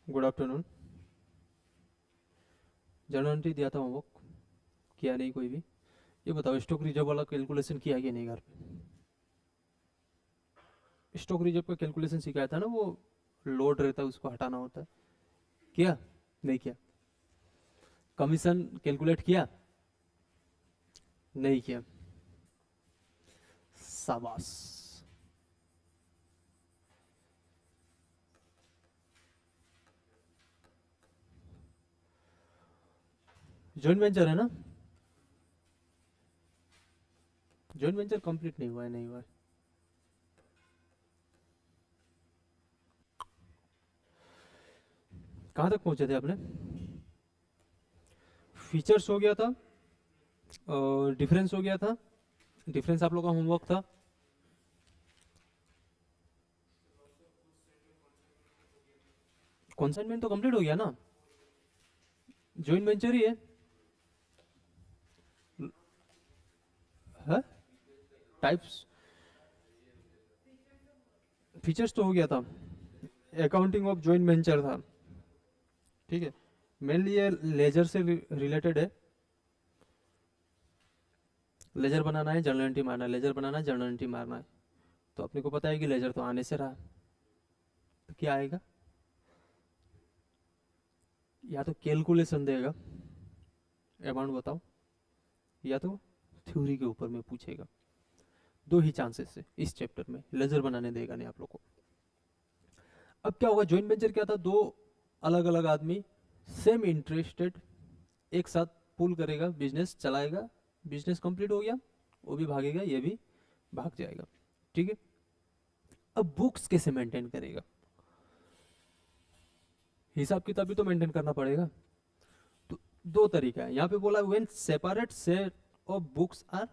Good afternoon. Journal entry दिया था homework, किया नहीं कोई भी। ये बताओ, स्टॉक रिजर्व वाला कैलकुलेशन किया कि नहीं घर पे? स्टॉक रिजर्व का कैलकुलेशन सिखाया था ना, वो लोड रहता है उसको हटाना होता है। किया? नहीं किया। कमीशन कैलकुलेट किया? नहीं किया। शाबाश। जॉइंट वेंचर है ना? जॉइंट वेंचर कंप्लीट नहीं हुआ है, नहीं हुआ है। कहाँ तक पहुंचे थे आपने? फीचर्स हो गया था, डिफरेंस हो गया था। डिफरेंस आप लोगों का होमवर्क था। कॉन्साइनमेंट तो कंप्लीट हो गया ना, जॉइंट वेंचर ही है। टाइप्स, फीचर्स तो हो गया था। अकाउंटिंग ऑफ जॉइंट वेंचर था, ठीक है। मेनली ये लेजर से रिलेटेड है। लेजर बनाना है, जर्नल एंट्री मारना है, लेजर बनाना है, जर्नल एंट्री मारना है। तो अपने को पता है कि लेजर तो आने से रहा, तो क्या आएगा? या तो कैलकुलेशन देगा, अमाउंट बताओ, या तो थ्योरी के ऊपर में पूछेगा। दो ही चांसेस है इस चैप्टर में, लेजर बनाने देगा नहीं आप लोग को। अब क्या होगा, जॉइंट वेंचर क्या था? दो अलग अलग आदमी सेम इंटरेस्टेड एक साथ पुल करेगा, बिजनेस चलाएगा। बिजनेस कंप्लीट हो गया, वो भी भागेगा, ये भी भाग जाएगा, ठीक है। अब बुक्स कैसे मेंटेन करेगा? हिसाब किताब भी तो मेंटेन करना पड़ेगा। तो दो तरीका है यहाँ पे बोला, when separate set of books are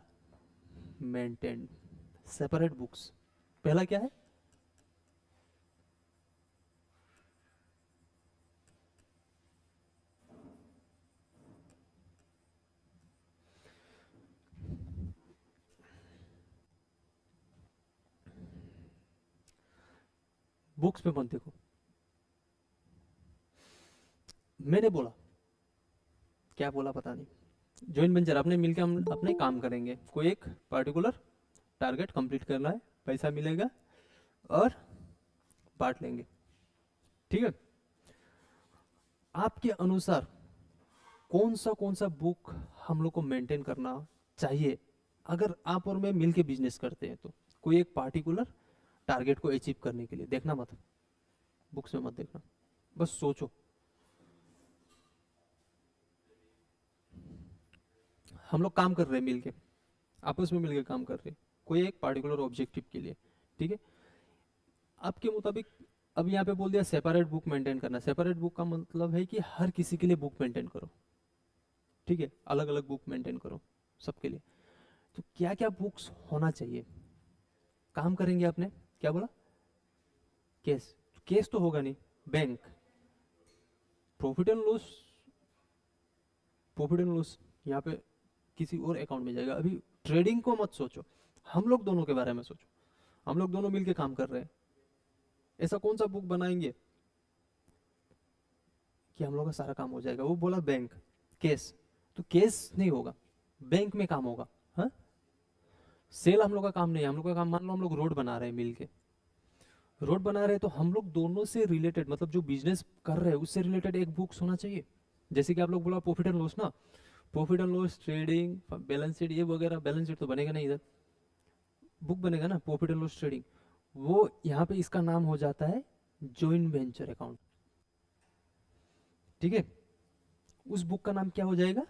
maintained. Separate books, पहला क्या है? बुक्स पे मत देखो, मैंने बोला, क्या बोला पता नहीं। जॉइंट वेंचर अपने मिलकर हम अपने काम करेंगे, कोई एक पर्टिकुलर टारगेट कंप्लीट करना है, पैसा मिलेगा और बांट लेंगे, ठीक है। आपके अनुसार कौन सा बुक हम लोग को मेंटेन करना चाहिए? अगर आप और मैं मिलके बिजनेस करते हैं तो कोई एक पार्टिकुलर टारगेट को अचीव करने के लिए, देखना मत, बुक्स में मत देखना, बस सोचो। हम लोग काम कर रहे हैं मिलके, आपस में मिलके काम कर रहे हैं कोई एक पार्टिकुलर ऑब्जेक्टिव के लिए, ठीक है। आपके मुताबिक अब यहाँ पे बोल दिया सेपरेट बुक मेंटेन करना। सेपरेट बुक का मतलब है कि हर किसी के लिए बुक मेंटेन करो, ठीक है, अलग अलग बुक मेंटेन करो सबके लिए। तो क्या क्या बुक्स होना चाहिए? काम करेंगे आपने, क्या बोला? केस, केस तो होगा नहीं। Bank, profit and loss, profit and loss यहाँ पे किसी और अकाउंट में जाएगा। अभी ट्रेडिंग को मत सोचो, हम लोग दोनों के बारे में सोचो। हम लोग दोनों मिलके काम कर रहे हैं, ऐसा कौन सा बुक बनाएंगे कि हम लोग का सारा काम हो जाएगा? वो बोला बैंक, केस, तो केस नहीं होगा, बैंक में काम होगा। हाँ, सेल हम लोग का काम नहीं है। हम लोग का काम, मान लो हम लोग रोड बना रहे हैं मिलके, रोड बना रहे हैं तो हम लोग दोनों से रिलेटेड, मतलब जो बिजनेस कर रहे हैं उससे रिलेटेड एक बुक्स होना चाहिए। जैसे कि आप लोग बोला प्रॉफिट एंड लॉस ना, profit and loss, trading, balance sheet, ये वगैरह। बैलेंस शीट तो बनेगा नहीं इधर, बुक बनेगा ना, प्रॉफिट एंड लॉस ट्रेडिंग। वो यहाँ पे इसका नाम हो जाता है जॉइंट वेंचर अकाउंट, ठीक है। उस बुक का नाम क्या हो जाएगा?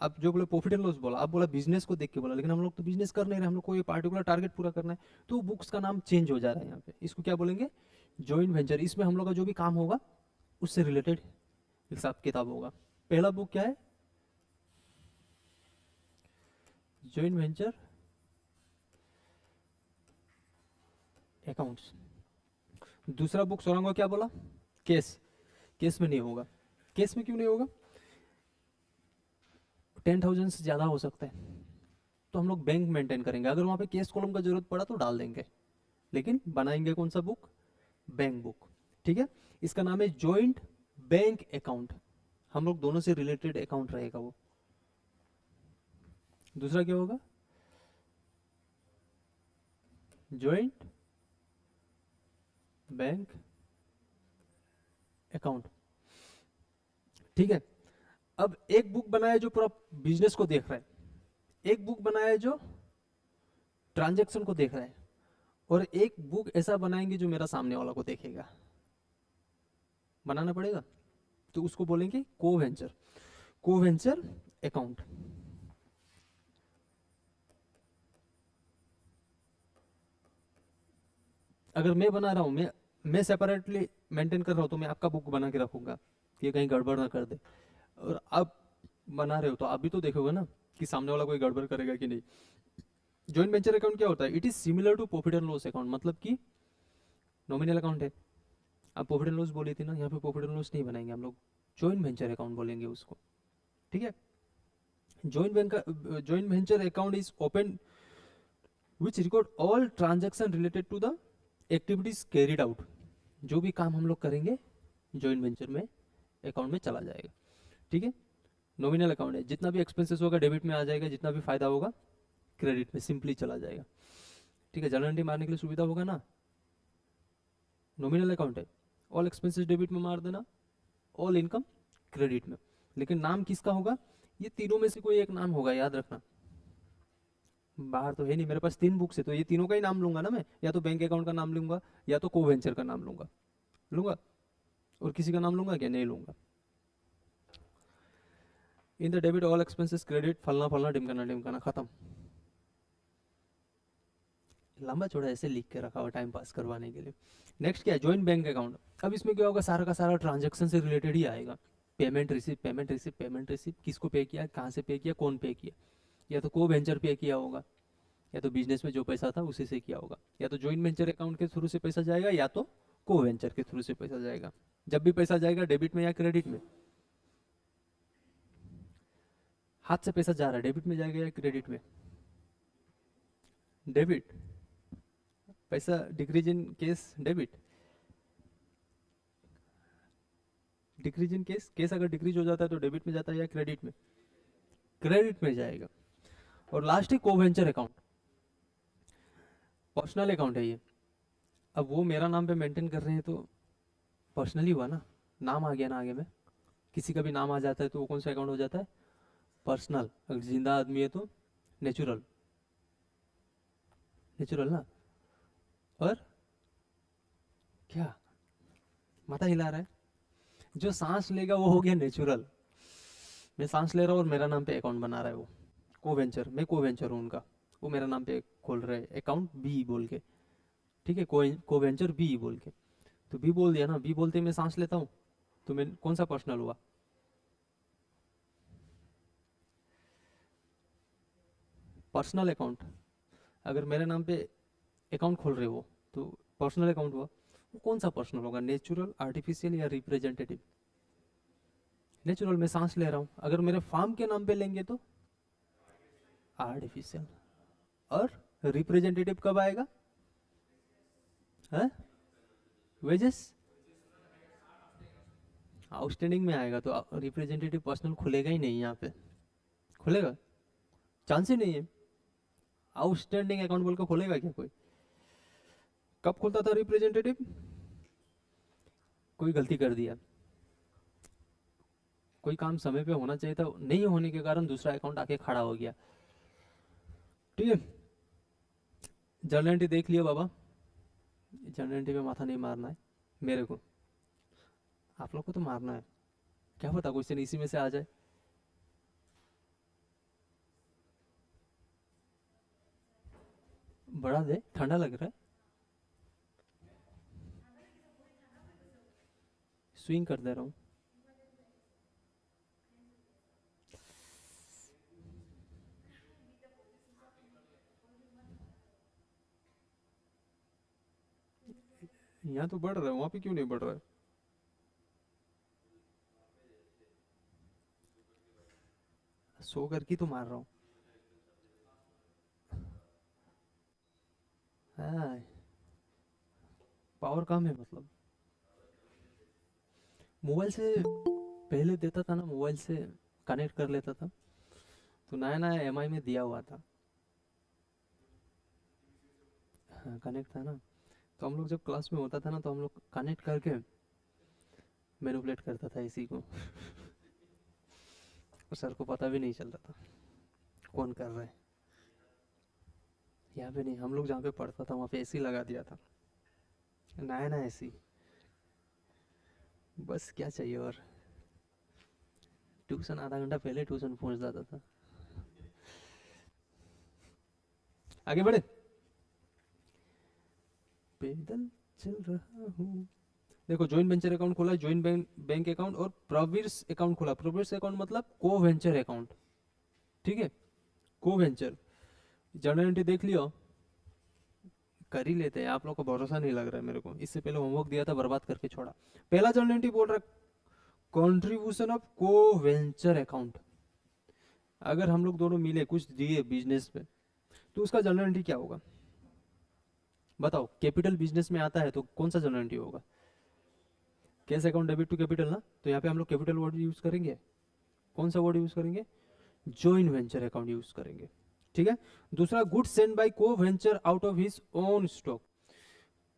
आप जो बोले प्रॉफिट एंड लॉस बोला, आप बोला बिजनेस को देख के बोला, लेकिन हम लोग तो बिजनेस कर नहीं रहे, हम लोग को ये पार्टिकुलर टारगेट पूरा करना है। तो बुक्स का नाम चेंज हो जा रहा है यहाँ पे, इसको क्या बोलेंगे? Joint venture. इसमें हम लोग का जो भी काम होगा उससे रिलेटेड हिसाब किताब होगा। पहला बुक क्या है? Joint venture accounts. दूसरा बुक सोलंगा क्या बोला? केस। केस में नहीं होगा। केस में क्यों नहीं होगा? 10,000 से ज़्यादा हो सकता है, तो हम लोग बैंक मेंटेन करेंगे। अगर वहाँ पे केस कॉलम का जरूरत पड़ा तो डाल देंगे, लेकिन बनाएंगे कौन सा बुक? Bank book. ठीक है, इसका नाम है जॉइंट बैंक अकाउंट, हम लोग दोनों से रिलेटेड अकाउंट रहेगा वो। दूसरा क्या होगा, जॉइंट बैंक अकाउंट। ठीक है, अब एक बुक बनाया जो पूरा बिजनेस को देख रहा है, एक बुक बनाया जो ट्रांजैक्शन को देख रहा है, और एक बुक ऐसा बनाएंगे जो मेरा सामने वाला को देखेगा, बनाना पड़ेगा, तो उसको बोलेंगे कोवेंचर, कोवेंचर अकाउंट। अगर मैं बना रहा हूं, मैं सेपरेटली मेंटेन कर रहा हूं, तो मैं आपका बुक बना के रखूंगा कि कहीं गड़बड़ ना कर दे, और आप बना रहे हो तो आप भी तो देखोगे ना कि सामने वाला कोई गड़बड़ करेगा कि नहीं। जॉइंट वेंचर अकाउंट क्या होता है, it is similar to profit and loss account, मतलब कि नॉमिनल अकाउंट है, आप प्रॉफिट एंड लॉस बोली थी ना, यहाँ पे प्रॉफिट एंड लॉस नहीं बनाएंगे हम लोग, जॉइंट वेंचर अकाउंट बोलेंगे उसको। ठीक है, joint venture account is open which record all transaction related to the activities carried out, जो भी काम हम लोग करेंगे जॉइंट वेंचर में अकाउंट में चला जाएगा। ठीक है, नॉमिनल अकाउंट है, जितना भी एक्सपेंसेस होगा डेबिट में आ जाएगा, जितना भी फायदा होगा क्रेडिट में सिंपली चला जाएगा। ठीक है, जनरल एंट्री मारने के लिए सुविधा होगा ना। नॉमिनल अकाउंट है, ऑल एक्सपेंसेस डेबिट में मार देना, ऑल इनकम क्रेडिट में, लेकिन नाम किसका होगा, ये तीनों में से कोई एक नाम होगा, याद रखना। बाहर तो है नहीं, मेरे पास 3 बुक्स है, तो ये तीनों का ही नाम लूंगा ना मैं, या तो बैंक अकाउंट का नाम लूंगा, या तो कोवेंचर का नाम लूंगा, लूंगा, और किसी का नाम लूंगा क्या, नहीं लूंगा। In the debit all expenses credit फलना फलना ढिमकाना खत्म। लंबा चौड़ा ऐसे लिख के रखा हुआ टाइम पास करवाने के लिए। नेक्स्ट क्या है, जॉइंट बैंक अकाउंट। अब इसमें क्या होगा, सारा का सारा ट्रांजेक्शन से रिलेटेड ही आएगा, payment receive, payment receive, payment receive, किसको पे किया, कहाँ से पे किया, कौन पे किया, या तो को वेंचर पे किया होगा, या तो बिजनेस में जो पैसा था उसी से किया होगा, या तो जॉइंट वेंचर अकाउंट के थ्रू से पैसा जाएगा, या तो को वेंचर के थ्रू से पैसा जाएगा। जब भी पैसा जाएगा डेबिट में या क्रेडिट में, हाथ से पैसा जा रहा है, डेबिट में जाएगा या क्रेडिट में, डेबिट, पैसा decrease in case debit, decrease in case, case अगर डिक्रीज हो जाता है तो डेबिट में जाता है या क्रेडिट में, क्रेडिट में जाएगा। और लास्ट है कोवेंचर अकाउंट, पर्सनल अकाउंट है ये। अब वो मेरा नाम पे मेंटेन कर रहे हैं तो पर्सनली हुआ ना, नाम आ गया ना आगे में, किसी का भी नाम आ जाता है तो वो कौन सा अकाउंट हो जाता है, पर्सनल। अगर जिंदा आदमी है तो नेचुरल, नेचुरल ना। और क्या, माथा हिला रहा है, जो सांस लेगा वो हो गया नेचुरल, मैं सांस ले रहा हूँ और मेरा नाम पे अकाउंट बना रहा है वो, को वेंचर, मैं को वेंचर हूँ उनका, वो मेरा नाम पे खोल रहे हैं अकाउंट बी बोल के। ठीक है, को वेंचर बी बोल के, तो बी बोल दिया ना, बी बोलते ही मैं सांस लेता हूँ, तो मैं कौन सा पर्सनल हुआ, पर्सनल अकाउंट। अगर मेरे नाम पे अकाउंट खोल रहे हो तो पर्सनल अकाउंट हुआ, वो कौन सा पर्सनल होगा, नेचुरल, आर्टिफिशियल या रिप्रेजेंटेटिव। नेचुरल में सांस ले रहा हूँ, अगर मेरे फार्म के नाम पे लेंगे तो आर्टिफिशियल। और रिप्रेजेंटेटिव कब आएगा, है वेजेस, आउटस्टैंडिंग में आएगा, तो रिप्रेजेंटेटिव पर्सनल खुलेगा ही नहीं यहाँ पे, खुलेगा, चांस ही नहीं है। आउटस्टैंडिंग अकाउंट बोल के खोलेगा क्या कोई, कब खुलता था रिप्रेजेंटेटिव, कोई गलती कर दिया, कोई काम समय पे होना चाहिए था, नहीं होने के कारण दूसरा अकाउंट आके खड़ा हो गया। ठीक है, जर्नल एंट्री देख लियो बाबा, जर्नल एंट्री पे माथा नहीं मारना है मेरे को, आप लोग को तो मारना है, क्या पता क्वेश्चन इसी में से आ जाए। बढ़ा दे, ठंडा लग रहा है, स्विंग कर दे रहा हूँ। यहाँ तो बढ़ रहा है, वहां पे क्यों नहीं बढ़ रहा है, सो करके तो मार रहा हूँ। हाँ, पावर कम है मतलब, मोबाइल से पहले देता था ना, मोबाइल से कनेक्ट कर लेता था, तो नया नया एमआई में दिया हुआ था। हाँ कनेक्ट था ना, तो हम लोग जब क्लास में होता था ना, तो हम लोग कनेक्ट करके मैनिपुलेट करता था इसी को, और सर को पता भी नहीं चलता था कौन कर रहा है। यहाँ पे नहीं, हम लोग जहाँ पे पढ़ता था वहाँ पे एसी लगा दिया था, नया नया एसी, बस क्या चाहिए और। ट्यूशन आधा घंटा पहले ट्यूशन पहुँच जाता था। आगे बढ़े, पैदल चल रहा हूँ। देखो जॉइंट वेंचर अकाउंट खोला, जॉइंट बैंक अकाउंट, और प्रोविड्स अकाउंट खोला। प्रोविड्स अकाउंट मतलब को वेंचर अकाउंट, ठीक है, को वेंचर। जर्नल एंट्री देख लियो, कर ही लेते हैं, आप लोग को भरोसा नहीं लग रहा है मेरे को, इससे पहले होमवर्क दिया था बर्बाद करके छोड़ा। पहला जर्नल एंट्री बोल रहा है कंट्रीब्यूशन ऑफ को वेंचर अकाउंट। अगर हम लोग दोनों मिले कुछ दिए बिजनेस पे, तो उसका जर्नल एंट्री क्या होगा बताओ। कैपिटल बिजनेस में आता है तो कौन सा जर्नल एंट्री होगा? Cash account debit to capital ना, तो यहाँ पे हम लोग कैपिटल वर्ड यूज करेंगे। कौन सा वर्ड यूज करेंगे? जॉइंट वेंचर अकाउंट यूज करेंगे, ठीक है। दूसरा, goods send bye co venture out of his own stock.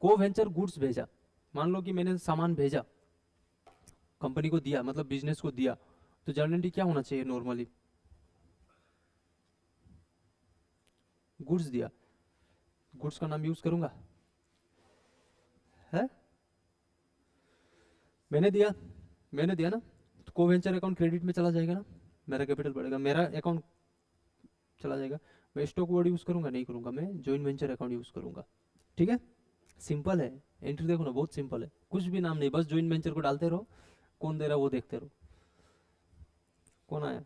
को वेंचर गुड्स भेजा, मान लो कि मैंने सामान भेजा, कंपनी को दिया, मतलब बिजनेस को दिया, तो जर्नल एंट्री क्या होना चाहिए नॉर्मली? गुड्स दिया, गुड्स का नाम यूज करूंगा है, मैंने दिया ना, तो को वेंचर अकाउंट क्रेडिट में चला जाएगा ना, मेरा कैपिटल बढ़ेगा, मेरा अकाउंट चला जाएगा। मैं स्टॉक वर्ड यूज करूंगा नहीं करूंगा, मैं जॉइंट वेंचर अकाउंट यूज करूंगा, ठीक है। सिंपल है, एंट्री देखो ना बहुत सिंपल है, कुछ भी नाम नहीं, बस जॉइंट वेंचर को डालते रहो, कौन दे रहा वो देखते रहो। कौन आया?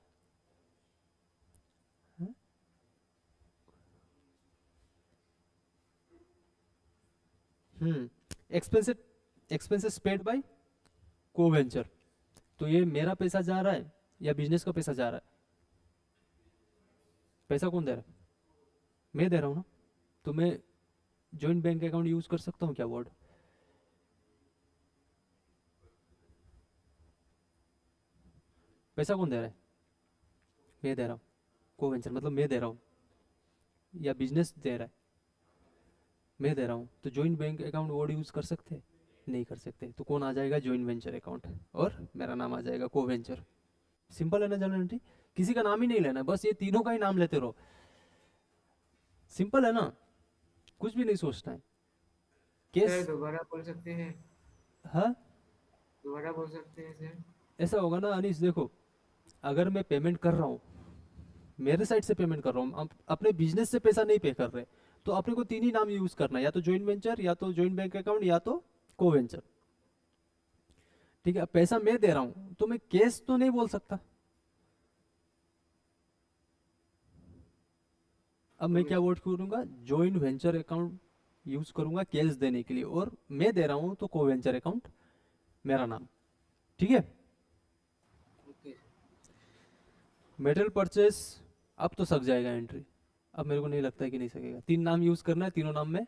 Expenses, expenses paid by co venture. तो ये मेरा पैसा जा रहा है या बिजनेस का पैसा जा रहा है? पैसा कौन दे रहा है? मैं दे रहा हूँ ना, तो मैं जॉइंट बैंक अकाउंट यूज कर सकता हूँ क्या वर्ड? पैसा कौन दे रहा है? मैं दे रहा हूँ, को वेंचर मतलब मैं दे रहा हूँ या बिजनेस दे रहा है? मैं दे रहा हूँ, तो joint bank account word use कर सकते हैं? नहीं कर सकते, तो कौन आ जाएगा? जॉइंट वेंचर अकाउंट, और मेरा नाम आ जाएगा को वेंचर। सिंपल है ना जर्नल एंट्री, किसी का नाम ही नहीं लेना, बस ये तीनों का ही नाम लेते रहो, सिंपल है ना, कुछ भी नहीं सोचना है। सर केस, दोबारा बोल सकते हैं? हाँ दोबारा बोल सकते हैं सर? ऐसा होगा ना अनीस, देखो अगर मैं पेमेंट कर रहा हूँ, मेरे साइड से पेमेंट कर रहा हूँ, अपने बिजनेस से पैसा नहीं पे कर रहे, तो अपने को तीन ही नाम यूज करना है, या तो जॉइंट वेंचर, या तो जॉइंट बैंक अकाउंट, या तो को वेंचर, ठीक है। अब पैसा मैं दे रहा हूँ तो मैं केस तो नहीं बोल सकता, अब मैं क्या वर्ड करूंगा? जॉइंट वेंचर अकाउंट यूज करूंगा केस देने के लिए, और मैं दे रहा हूँ तो को वेंचर अकाउंट मेरा नाम, ठीक है। ओके। मेटेरियल परचेस, अब तो सक जाएगा एंट्री, अब मेरे को नहीं लगता है कि नहीं सकेगा, तीन नाम यूज करना है, तीनों नाम में,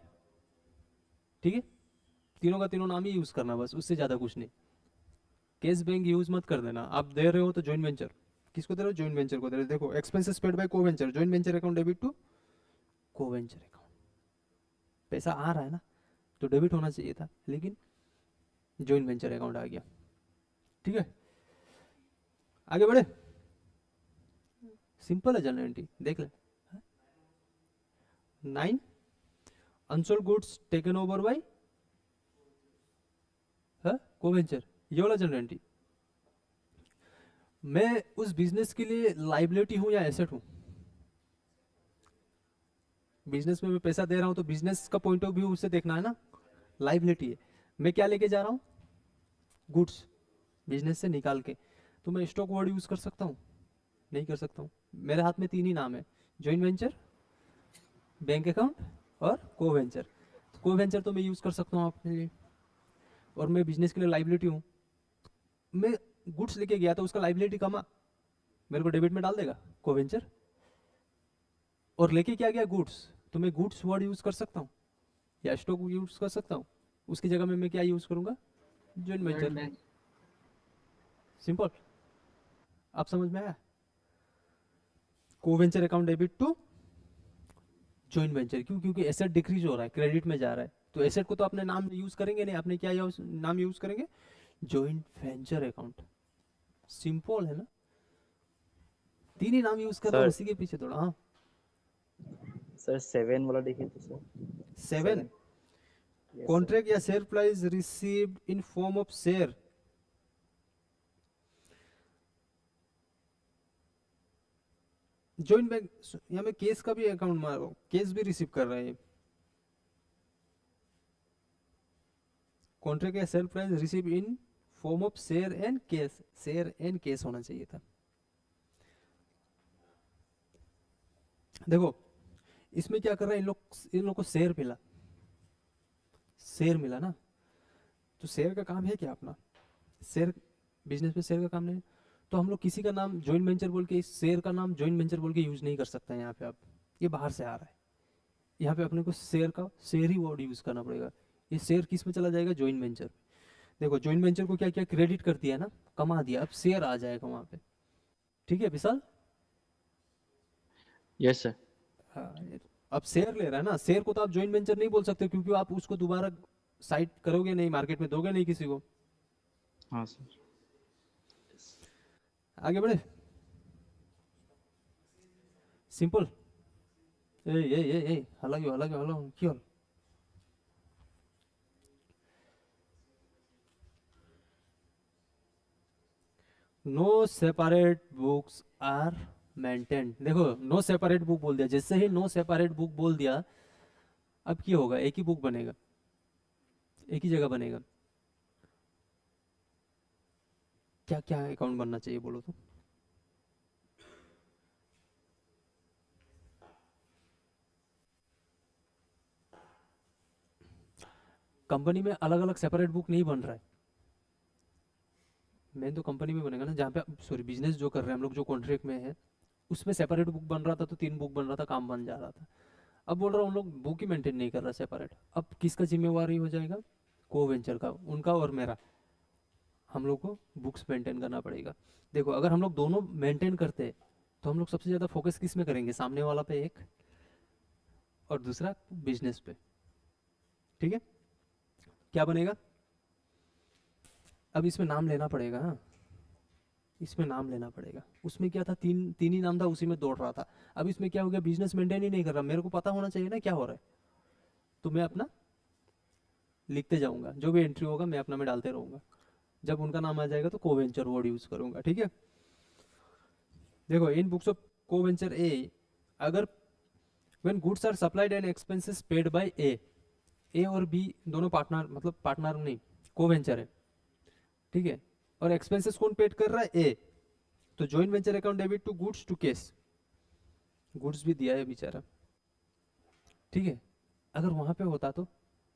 ठीक है, तीनों का तीनों नाम ही यूज करना, बस उससे ज्यादा कुछ नहीं। कैश बैंक यूज मत कर देना, आप दे रहे हो तो जॉइंट वेंचर, किसको दे रहे हो? जॉइंट वेंचर को दे रहे हो। देखो expenses paid by co venture, joint venture account debit to co venture account, पैसा आ रहा है ना, तो डेबिट होना चाहिए था, लेकिन जॉइंट वेंचर अकाउंट आ गया, ठीक है। आगे बढ़े, सिंपल है जनरल एंट्री, देख ले। 9, unsold goods taken over by co venture, ये वाला जनरल एंट्री। मैं उस बिजनेस के लिए लाइबिलिटी हूं या एसेट हूं? बिजनेस में मैं पैसा दे रहा हूं तो बिजनेस का पॉइंट ऑफ व्यू उसे देखना है ना, लाइबिलिटी है। मैं क्या लेके जा रहा हूं? गुड्स, बिजनेस से निकाल के, तो मैं स्टॉक वर्ड यूज कर सकता हूं? नहीं कर सकता हूं। मेरे हाथ में तीन ही नाम है, जॉइंट वेंचर, बैंक अकाउंट, और को वेंचर। को वेंचर तो मैं यूज कर सकता हूँ अपने लिए, और मैं बिजनेस के लिए लाइबिलिटी हूँ। मैं गुड्स लेके गया तो उसका लाइबिलिटी कमा, मेरे को डेबिट में डाल देगा को वेंचर, और लेके क्या गया? गुड्स, तो मैं गुड्स वर्ड यूज कर सकता हूँ या स्टॉक यूज कर सकता हूँ, उसकी जगह में मैं क्या यूज करूंगा? Joint joint venture, bank. Simple, आप समझ में आया? Co venture account debit to joint venture, क्यों? क्योंकि एसेट डिक्रीज हो रहा है, क्रेडिट में जा रहा है, तो एसेट को तो अपने नाम यूज करेंगे नहीं, अपने क्या नाम यूज करेंगे? Joint venture account. सिंपल है ना, तीन ही नाम यूज कर रहा हूँ, सर उसी के पीछे थोड़ा। हाँ, सर 7 वाला देखिए तो सर। 7, 7। Yes sir. कॉन्ट्रैक्ट या share price received in form of share. Joint bank, यहाँ में केस का भी अकाउंट मारो, केस भी रिसीव कर रहे हैं। कॉन्ट्रैक्ट या share price receive in form of share and case, share and case होना चाहिए था। देखो इसमें क्या कर रहा है, इन लोग को शेयर मिला, शेयर मिला ना, तो शेयर का काम है क्या अपना? शेयर, बिजनेस में शेयर का काम नहीं है, तो हम लोग किसी का नाम जॉइंट वेंचर बोल के, इस शेयर का नाम जॉइंट वेंचर बोल के यूज नहीं कर सकते हैं यहाँ पे। आप ये बाहर से आ रहा है, यहाँ पे अपने को शेयर का शेयर ही वर्ड यूज करना पड़ेगा। ये शेयर किस में चला जाएगा? Joint venture. देखो जॉइंट वेंचर को क्या क्या क्रेडिट कर दिया ना, कमा दिया, अब शेयर आ जाएगा वहां पे। ठीक है विशाल? Yes sir. हाँ, अब शेयर ले रहा है ना, शेयर को तो आप जॉइंट वेंचर नहीं बोल सकते, क्योंकि आप उसको दोबारा साइट करोगे नहीं, मार्केट में दोगे नहीं किसी को। हाँ सर। आगे बढ़े, सिंपल। ए हला क्यों? No separate books are maintain. देखो नो सेपरेट बुक बोल दिया, जैसे ही नो सेपरेट बुक बोल दिया, अब क्या होगा? एक ही बुक बनेगा, एक ही जगह बनेगा। क्या क्या अकाउंट बनना चाहिए बोलो तो? कंपनी में अलग अलग सेपरेट बुक नहीं बन रहा है, मेन तो कंपनी में बनेगा ना, जहाँ पे सॉरी बिजनेस जो कर रहे हैं हम लोग, जो कॉन्ट्रैक्ट में है उसमें सेपरेट बुक बन रहा था, तो 3 बुक बन रहा था, काम बन जा रहा था। अब बोल रहा हूँ हम लोग बुक ही मेंटेन नहीं कर रहा सेपरेट, अब किसका जिम्मेवारी हो जाएगा? को वेंचर का, उनका और मेरा। हम लोग को बुक्स मेंटेन करना पड़ेगा। देखो अगर हम लोग दोनों मेंटेन करते हैं, तो हम लोग सबसे ज़्यादा फोकस किस में करेंगे? सामने वाला पे एक, और दूसरा बिजनेस पे। ठीक है, क्या बनेगा? अब इसमें नाम लेना पड़ेगा ना, इसमें नाम लेना पड़ेगा। उसमें क्या था, तीन तीन ही नाम था, उसी में दौड़ रहा था। अब इसमें क्या हो गया? बिजनेस मेंटेन ही नहीं कर रहा, मेरे को पता होना चाहिए ना क्या हो रहा है, तो मैं अपना लिखते जाऊंगा, जो भी एंट्री होगा मैं अपना में डालते रहूंगा। जब उनका नाम आ जाएगा तो कोवेंचर वर्ड यूज करूंगा। ठीक है, देखो इन बुक्स ऑफ कोवेंचर ए, अगर when goods are supplied and expenses paid by A, A और बी दोनों पार्टनर, मतलब पार्टनर नहीं, कोवेंचर है। ठीक है, और एक्सपेंसेस कौन पेड कर रहा है? ए। तो joint venture account debit to goods to case, goods भी दिया है बेचारा। ठीक है, अगर वहां पे होता तो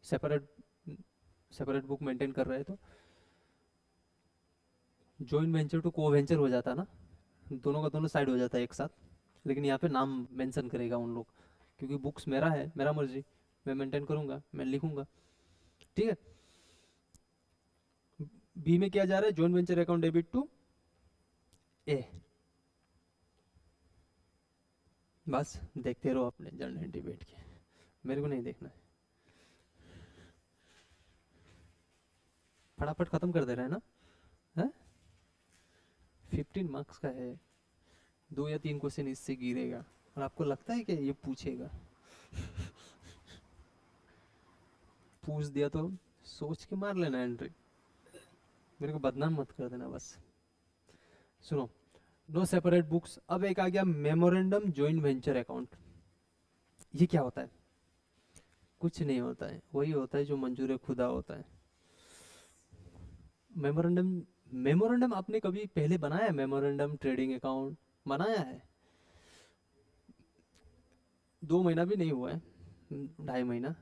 सेपरेट, सेपरेट बुक मेंटेन कर रहे तो joint venture to co venture हो जाता ना, दोनों का दोनों साइड हो जाता है एक साथ। लेकिन यहाँ पे नाम मेंशन करेगा उन लोग, क्योंकि बुक्स मेरा है, मेरा मर्जी, मैं मेंटेन करूंगा, मैं लिखूंगा। ठीक है, बी में क्या जा रहा है? Joint venture account debit to A. बस देखते रहो अपने जर्नल एंट्री बैठ के, मेरे को नहीं देखना है। फटाफट खत्म कर दे रहे हैं ना, है? 15 मार्क्स का है, 2 या 3 क्वेश्चन इससे गिरेगा, और आपको लगता है कि ये पूछेगा? पूछ दिया तो सोच के मार लेना एंट्री, मेरे को बदनाम मत कर देना बस। सुनो, नो सेपरेट बुक्स। अब एक आ गया मेमोरेंडम जॉइंट वेंचर अकाउंट। ये क्या होता है? कुछ नहीं होता है, वही होता है जो मंजूर खुदा होता है। मेमोरेंडम, मेमोरेंडम आपने कभी पहले बनाया है? मेमोरेंडम ट्रेडिंग अकाउंट बनाया है? 2 महीना भी नहीं हुआ है, 2.5 महीना।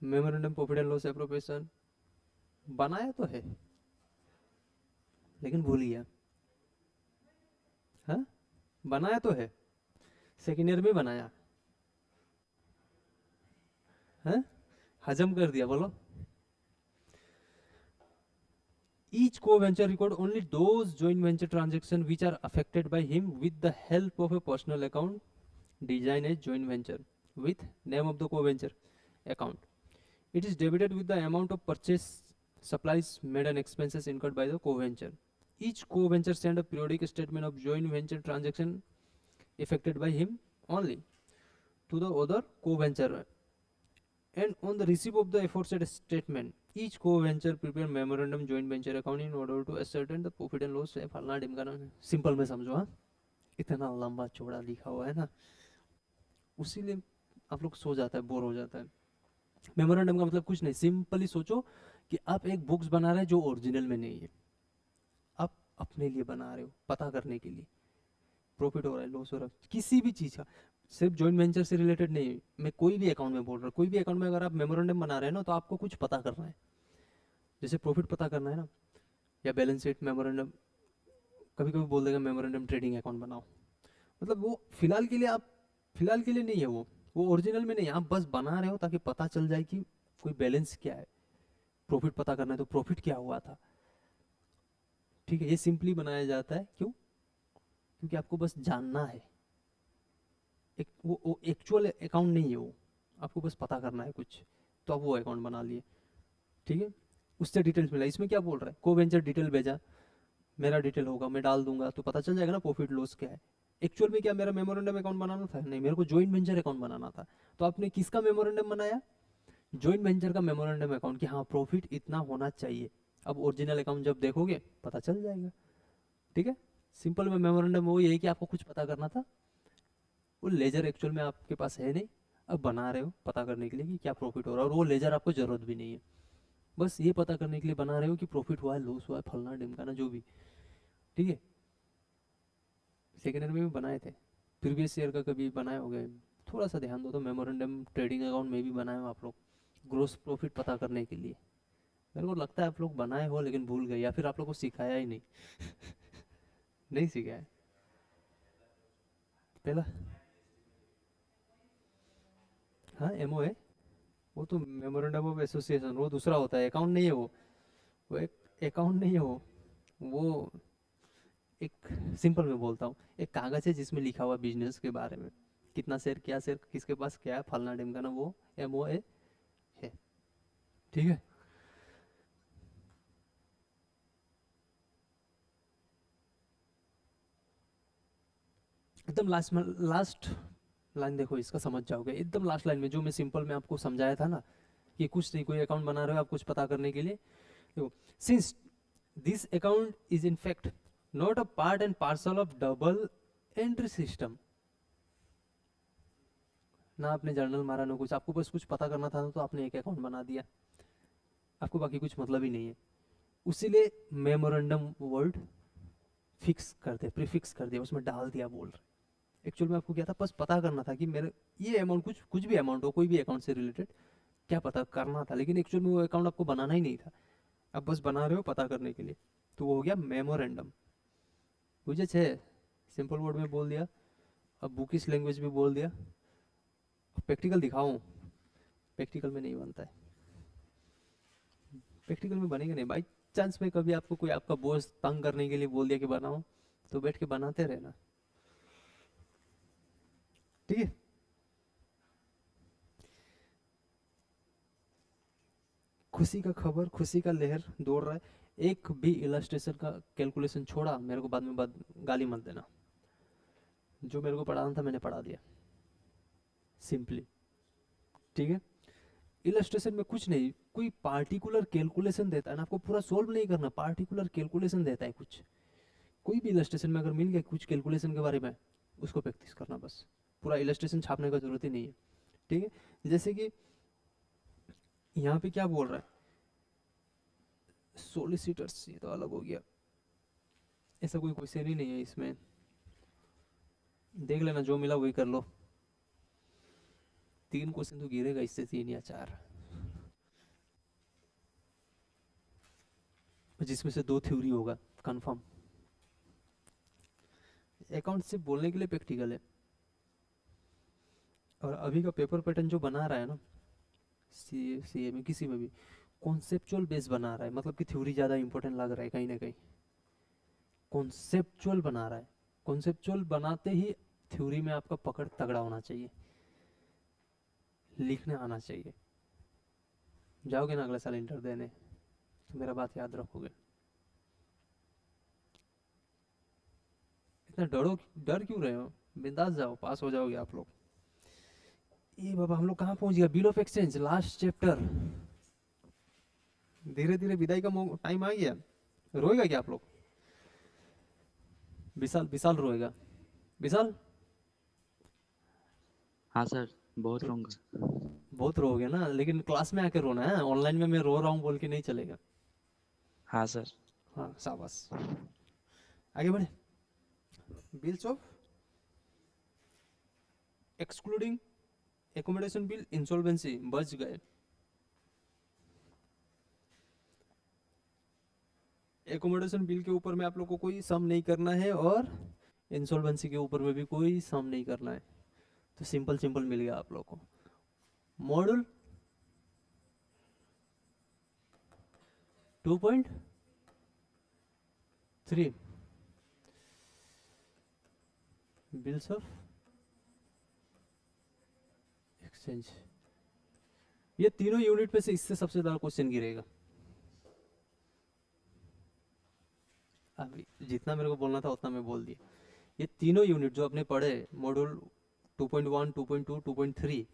Memorandum profit and loss appropriation बनाया तो है, लेकिन भूल गया। हाँ, बनाया तो है, सेकेंड ईयर में बनाया है, हजम कर दिया। बोलो each co-venture record only those joint venture transactions which are affected by him with the help of a personal account design a joint venture with name of the co-venture account. It is debited with the amount of purchase supplies made and expenses incurred by the co-venture. Each co-venture send a periodic statement of joint venture transaction affected by him only to the other co-venture, and on the receipt of the aforesaid statement each co-venture prepare memorandum joint venture account in order to ascertain the profit and loss है फलना ढिमकाना. Simple में समझो. हाँ, इतना लंबा चौड़ा लिखा हुआ है ना, उसीलिए आप लोग सो जाता है, बोर हो जाता है. मेमोरेंडम का मतलब कुछ नहीं, सिंपली सोचो कि आप एक बुक्स बना रहे हैं जो ओरिजिनल में नहीं है, आप अपने लिए बना रहे हो, पता करने के लिए प्रॉफिट हो रहा है लॉस हो रहा है किसी भी चीज़ का, सिर्फ जॉइंट वेंचर से रिलेटेड नहीं. मैं कोई भी अकाउंट में बोल रहा हूँ, कोई भी अकाउंट में अगर आप मेमोरेंडम बना रहे हैं ना तो आपको कुछ पता करना है. जैसे प्रॉफिट पता करना है ना, या बैलेंस शीट मेमोरेंडम, कभी कभी बोल देगा मेमोरेंडम ट्रेडिंग अकाउंट बनाओ, मतलब वो फिलहाल के लिए, आप फिलहाल के लिए नहीं है, वो ओरिजिनल में नहीं है, आप बस बना रहे हो ताकि पता चल जाए कि कोई बैलेंस क्या है, प्रॉफिट पता करना है तो प्रॉफिट क्या हुआ था. ठीक है, ये सिंपली बनाया जाता है. क्यों? क्योंकि आपको बस जानना है. वो एक्चुअल अकाउंट नहीं है, वो आपको बस पता करना है कुछ, तो आप वो अकाउंट बना लिए. ठीक है, उससे डिटेल्स मिला. इसमें क्या बोल रहा है, को वेंचर डिटेल भेजा, मेरा डिटेल होगा, मैं डाल दूंगा तो पता चल जाएगा ना प्रॉफिट लॉस क्या है. एक्चुअल में क्या मेरा मेमोरेंडम अकाउंट बनाना था? नहीं, मेरे को जॉइंट वेंचर अकाउंट बनाना था. तो आपने किसका मेमोरेंडम बनाया? जॉइंट वेंचर का मेमोरेंडम अकाउंट, कि हाँ प्रॉफिट इतना होना चाहिए. अब ओरिजिनल अकाउंट जब देखोगे पता चल जाएगा. ठीक है, सिंपल में मेमोरेंडम वो ये है कि आपको कुछ पता करना था, वो लेजर एक्चुअल में आपके पास है नहीं, अब बना रहे हो पता करने के लिए कि क्या प्रॉफिट हो रहा है, और वो लेजर आपको जरूरत भी नहीं है, बस ये पता करने के लिए बना रहे हो कि प्रॉफिट हुआ है लॉस हुआ है फलना ढिमकाना जो भी. ठीक है, सेकेंड ईयर में भी बनाए थे, प्रीवियस ईयर का कभी बनाए हो गए, थोड़ा सा ध्यान दो तो मेमोरेंडम ट्रेडिंग अकाउंट में भी बनाए हो आप लोग, ग्रोस प्रॉफिट पता करने के लिए. मेरे को लगता है आप लोग बनाए हो लेकिन भूल गए, या फिर आप लोग को सिखाया ही नहीं. नहीं सिखाया पहला. हाँ, एमओ है, वो तो मेमोरेंडम ऑफ एसोसिएशन, वो दूसरा होता है, अकाउंट नहीं है वो एक अकाउंट नहीं है वो एक, सिंपल में बोलता हूँ, एक कागज है जिसमें लिखा हुआ बिजनेस के बारे में, कितना शेयर, क्या शेयर, किसके पास क्या है, फलना ढिमकाना, वो एमओए है. ठीक है, एकदम लास्ट लाइन देखो, इसका समझ जाओगे एकदम लास्ट लाइन में, जो मैं सिंपल में आपको समझाया था ना कि कुछ नहीं, कोई अकाउंट बना रहे हो आप कुछ पता करने के लिए. देखो, since this account is in fact not a part and parcel of double entry system, ना आपने जर्नल मारा ना कुछ, आपको बस कुछ पता करना था तो आपने एक अकाउंट बना दिया, आपको बाकी कुछ मतलब ही नहीं है. उसीलिए मेमोरेंडम वर्ड फिक्स कर दे, प्रीफिक्स कर दिया, उसमें डाल दिया बोल रहे. एक्चुअल में आपको क्या था, बस पता करना था कि मेरे ये अमाउंट, कुछ कुछ भी अमाउंट हो, कोई भी अकाउंट से रिलेटेड क्या पता करना था, लेकिन एक्चुअल में वो अकाउंट आपको बनाना ही नहीं था, आप बस बना रहे हो पता करने के लिए, तो वो हो गया मेमोरेंडम. बुझे छे, सिंपल वर्ड में बोल दिया, अब बुकिश लैंग्वेज भी बोल दिया. प्रैक्टिकल दिखाऊं? प्रैक्टिकल में नहीं बनता है, प्रैक्टिकल में बनेगा नहीं. बाई चांस में कभी आपको कोई आपका बॉस तंग करने के लिए बोल दिया कि बनाओ, तो बैठ के बनाते रहना. ठीक है, खुशी का खबर, खुशी का लहर दौड़ रहा है. एक भी इलस्ट्रेशन का कैलकुलेशन छोड़ा, मेरे को बाद में गाली मत देना. जो मेरे को पढ़ाना था मैंने पढ़ा दिया सिंपली. ठीक है, इलस्ट्रेशन में कुछ नहीं, कोई पार्टिकुलर कैलकुलेशन देता है ना, आपको पूरा सोल्व नहीं करना, पार्टिकुलर कैलकुलेशन देता है कुछ, कोई भी इलस्ट्रेशन में अगर मिल गया कुछ कैलकुलेशन के बारे में, उसको प्रैक्टिस करना बस, पूरा इलस्ट्रेशन छापने का जरूरत ही नहीं है. ठीक है, जैसे कि यहाँ पे क्या बोल रहा है, सोलिसिटर्स, ये तो अलग हो गया, ऐसा कोई क्वेश्चन ही नहीं है इसमें, देख लेना, जो मिला वही कर लो. 3 क्वेश्चन तो गिरेगा इससे, 3 या 4, जिसमें से 2 थ्योरी होगा कंफर्म. अकाउंट सिर्फ बोलने के लिए प्रैक्टिकल है, और अभी का पेपर पैटर्न जो बना रहा है ना, सी ए में किसी में भी, कॉन्सेप्चुअल बेस बना रहा है, मतलब कि थ्योरी ज़्यादा इंपॉर्टेंट लग रहा है कहीं ना कहीं, कॉन्सेप्चुअल बना रहा है। कॉन्सेप्चुअल बनाते ही थ्योरी में आपका पकड़ तगड़ा होना चाहिए, लिखने आना चाहिए। जाओगे ना अगले साल इंटर देने तो मेरा बात याद रखोगे। इतना डर क्यों रहे हो, बिंदास जाओ, पास हो जाओगे आप लोग। ये बाबा हम लोग कहाँ पहुंच गया, bill of exchange last chapter. धीरे धीरे विदाई का टाइम आ गया। रोएगा क्या आप लोग? विशाल विशाल रोएगा। विशाल हाँ सर, बहुत रो- रहूंगा। बहुत रोओगे ना, लेकिन क्लास में आके रोना है, ऑनलाइन में मैं रो रहा हूँ बोल के नहीं चलेगा। हाँ सर। हाँ शाबाश। आगे बढ़े। Bills of excluding accommodation bill insolvency, बच गए। एकोमोडेशन बिल के ऊपर में आप लोग को कोई सम नहीं करना है, और इंसॉल्वेंसी के ऊपर में भी कोई सम नहीं करना है, तो सिंपल सिंपल मिल गया आप लोग को। Module 2.3 bills of exchange. ये तीनों यूनिट पे से इससे सबसे ज्यादा क्वेश्चन गिरेगा। अभी जितना मेरे को बोलना था उतना मैं बोल दिया। ये तीनों यूनिट जो आपने पढ़े, मॉड्यूल 2.1, 2.2, 2.3,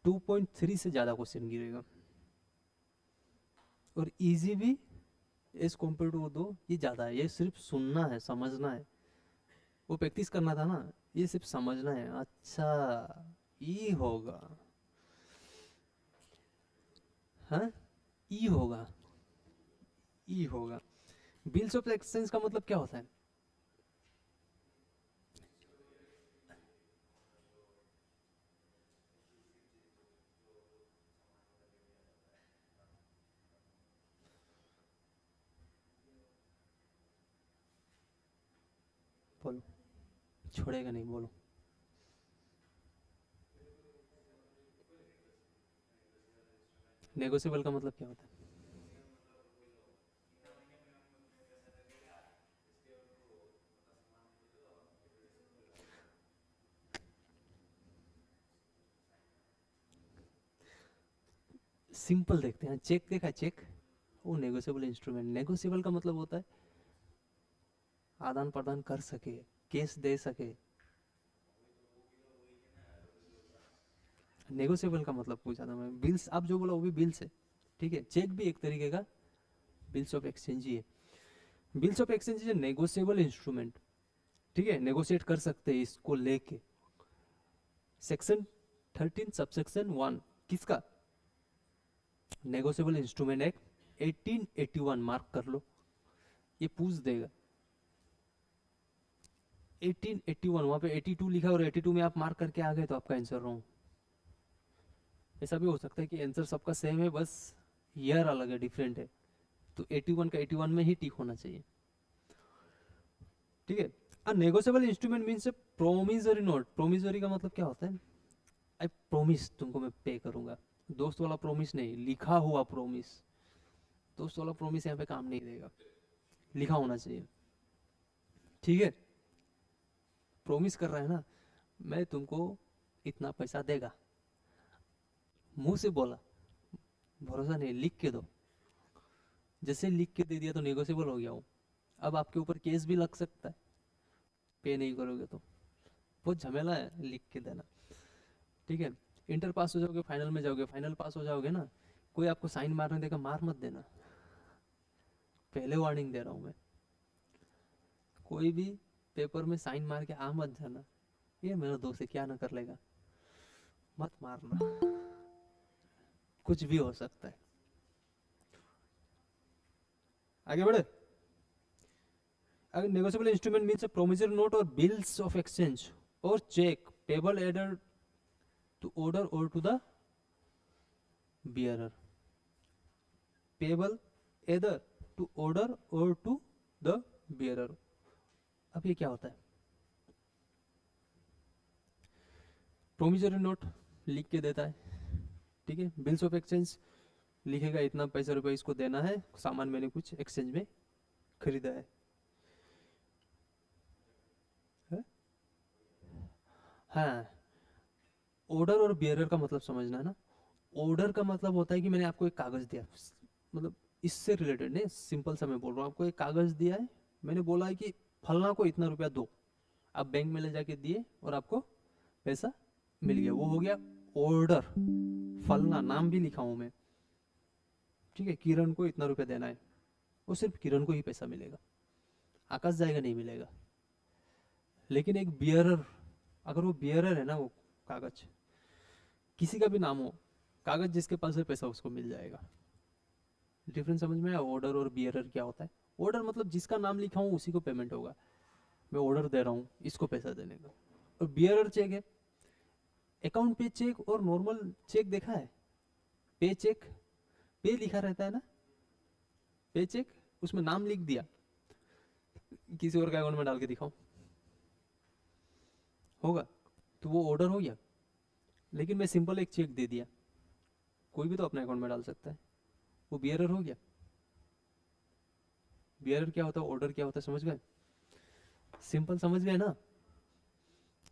2.3 से ज़्यादा क्वेश्चन गिरेगा, और इजी भी एज कम्पेयर टू दो ये ज़्यादा है। ये सिर्फ सुनना है, समझना है, वो प्रैक्टिस करना था ना, ये सिर्फ समझना है। अच्छा ई होगा, हाँ ई होगा, ई होगा। बिल्स ऑफ एक्सचेंज का मतलब क्या होता है? बोलो, छोड़ेगा नहीं, बोलो। नेगोशिएबल का मतलब क्या होता है? सिंपल देखते हैं, चेक देखा है, चेक वो नेगोशिएबल इंस्ट्रूमेंट। नेगोशिएबल का मतलब होता है आदान प्रदान कर सके, केस दे सके। नेगोशिएबल का मतलब पूछा था मैं, बिल्स आप जो बोला वो भी बिल्स है, ठीक है। चेक भी एक तरीके का बिल्स ऑफ एक्सचेंज ही है। Bills of exchange is negotiable instrument, ठीक है, नेगोशिएट कर सकते हैं इसको लेके। सेक्शन 13 सबसेक्शन 1 किसका? नेगोशिएबल इंस्ट्रूमेंट एक्ट 1881, मार्क कर लो, ये पूछ देगा। 1881, वहां पे 82 लिखा है और 82 में आप मार्क करके आ गए तो आपका आंसर रॉन्ग। ऐसा भी हो सकता है कि आंसर सबका सेम है, बस ईयर अलग है, डिफरेंट है, तो 81 का 81 में ही टिक होना चाहिए, ठीक है। अ नेगोशिएबल इंस्ट्रूमेंट मींस ए प्रोमिसरी नोट। प्रोमिसरी का मतलब क्या होता है? आई प्रोमिस तुमको मैं पे करूंगा। दोस्त वाला प्रोमिस नहीं, लिखा हुआ प्रोमिस। दोस्त वाला प्रोमिस यहाँ पे काम नहीं देगा, लिखा होना चाहिए, ठीक है। प्रोमिस कर रहा है ना, मैं तुमको इतना पैसा देगा, मुंह से बोला, भरोसा नहीं, लिख के दो। जैसे लिख के दे दिया तो नेगोशिएबल हो गया वो। अब आपके ऊपर केस भी लग सकता है, पे नहीं करोगे तो। बहुत झमेला है लिख के देना, ठीक है। इंटर पास हो जाओगे, फाइनल में जाओगे, फाइनल पास हो जाओगे ना, कोई आपको साइन मारने देगा, मार मत देना, पहले वार्निंग दे रहा हूँ मैं। कोई भी पेपर में साइन मार के आ मत जाना, ये मेरा दोस्त है क्या ना कर लेगा, मत मारना, कुछ भी हो सकता है। आगे बढ़े। अगर negotiable instrument means a promissory note और बिल्स ऑफ एक्सचेंज और cheque payable either to order और to the bearer. Payable either to order और टू द बियरर। अब ये क्या होता है? प्रोमिसरी नोट लिख के देता है, ठीक है। बिल्स ऑफ एक्सचेंज लिखेगा इतना पैसा रुपये इसको देना है, सामान मैंने कुछ एक्सचेंज में खरीदा है। है? हाँ, ऑर्डर और बियरर का मतलब समझना है ना। ऑर्डर का मतलब होता है कि मैंने आपको एक कागज दिया, मतलब इससे रिलेटेड नहीं, सिंपल सा मैं बोल रहा हूँ, आपको एक कागज दिया है, मैंने बोला है कि फलना को इतना रुपया दो, आप बैंक में ले जाके दिए और आपको पैसा मिल गया, वो हो गया ऑर्डर। फलना नाम भी लिखा हूं मैं, ठीक है, किरण को इतना रुपया देना है, वो सिर्फ किरण को ही पैसा मिलेगा, आकाश जाएगा नहीं मिलेगा। लेकिन एक बियरर, अगर वो बियरर है ना, वो कागज किसी का भी नाम हो, कागज जिसके पास है पैसा उसको मिल जाएगा। डिफरेंस समझ में आया? ऑर्डर और बियरर क्या होता है? ऑर्डर मतलब जिसका नाम लिखा हूँ उसी को पेमेंट होगा, मैं ऑर्डर दे रहा हूँ इसको पैसा देने का। और बियरर चेक है, अकाउंट पे चेक और नॉर्मल चेक देखा है? पे चेक, पे लिखा रहता है ना, पे चेक, उसमें नाम लिख दिया, किसी और का अकाउंट में डाल के दिखाओ, होगा? तो वो ऑर्डर हो गया। लेकिन मैं सिंपल एक चेक दे दिया, कोई भी तो अपने अकाउंट में डाल सकता है, वो बियरर हो गया। बियरर क्या होता है, ऑर्डर क्या होता है, समझ गए? सिंपल समझ गए ना?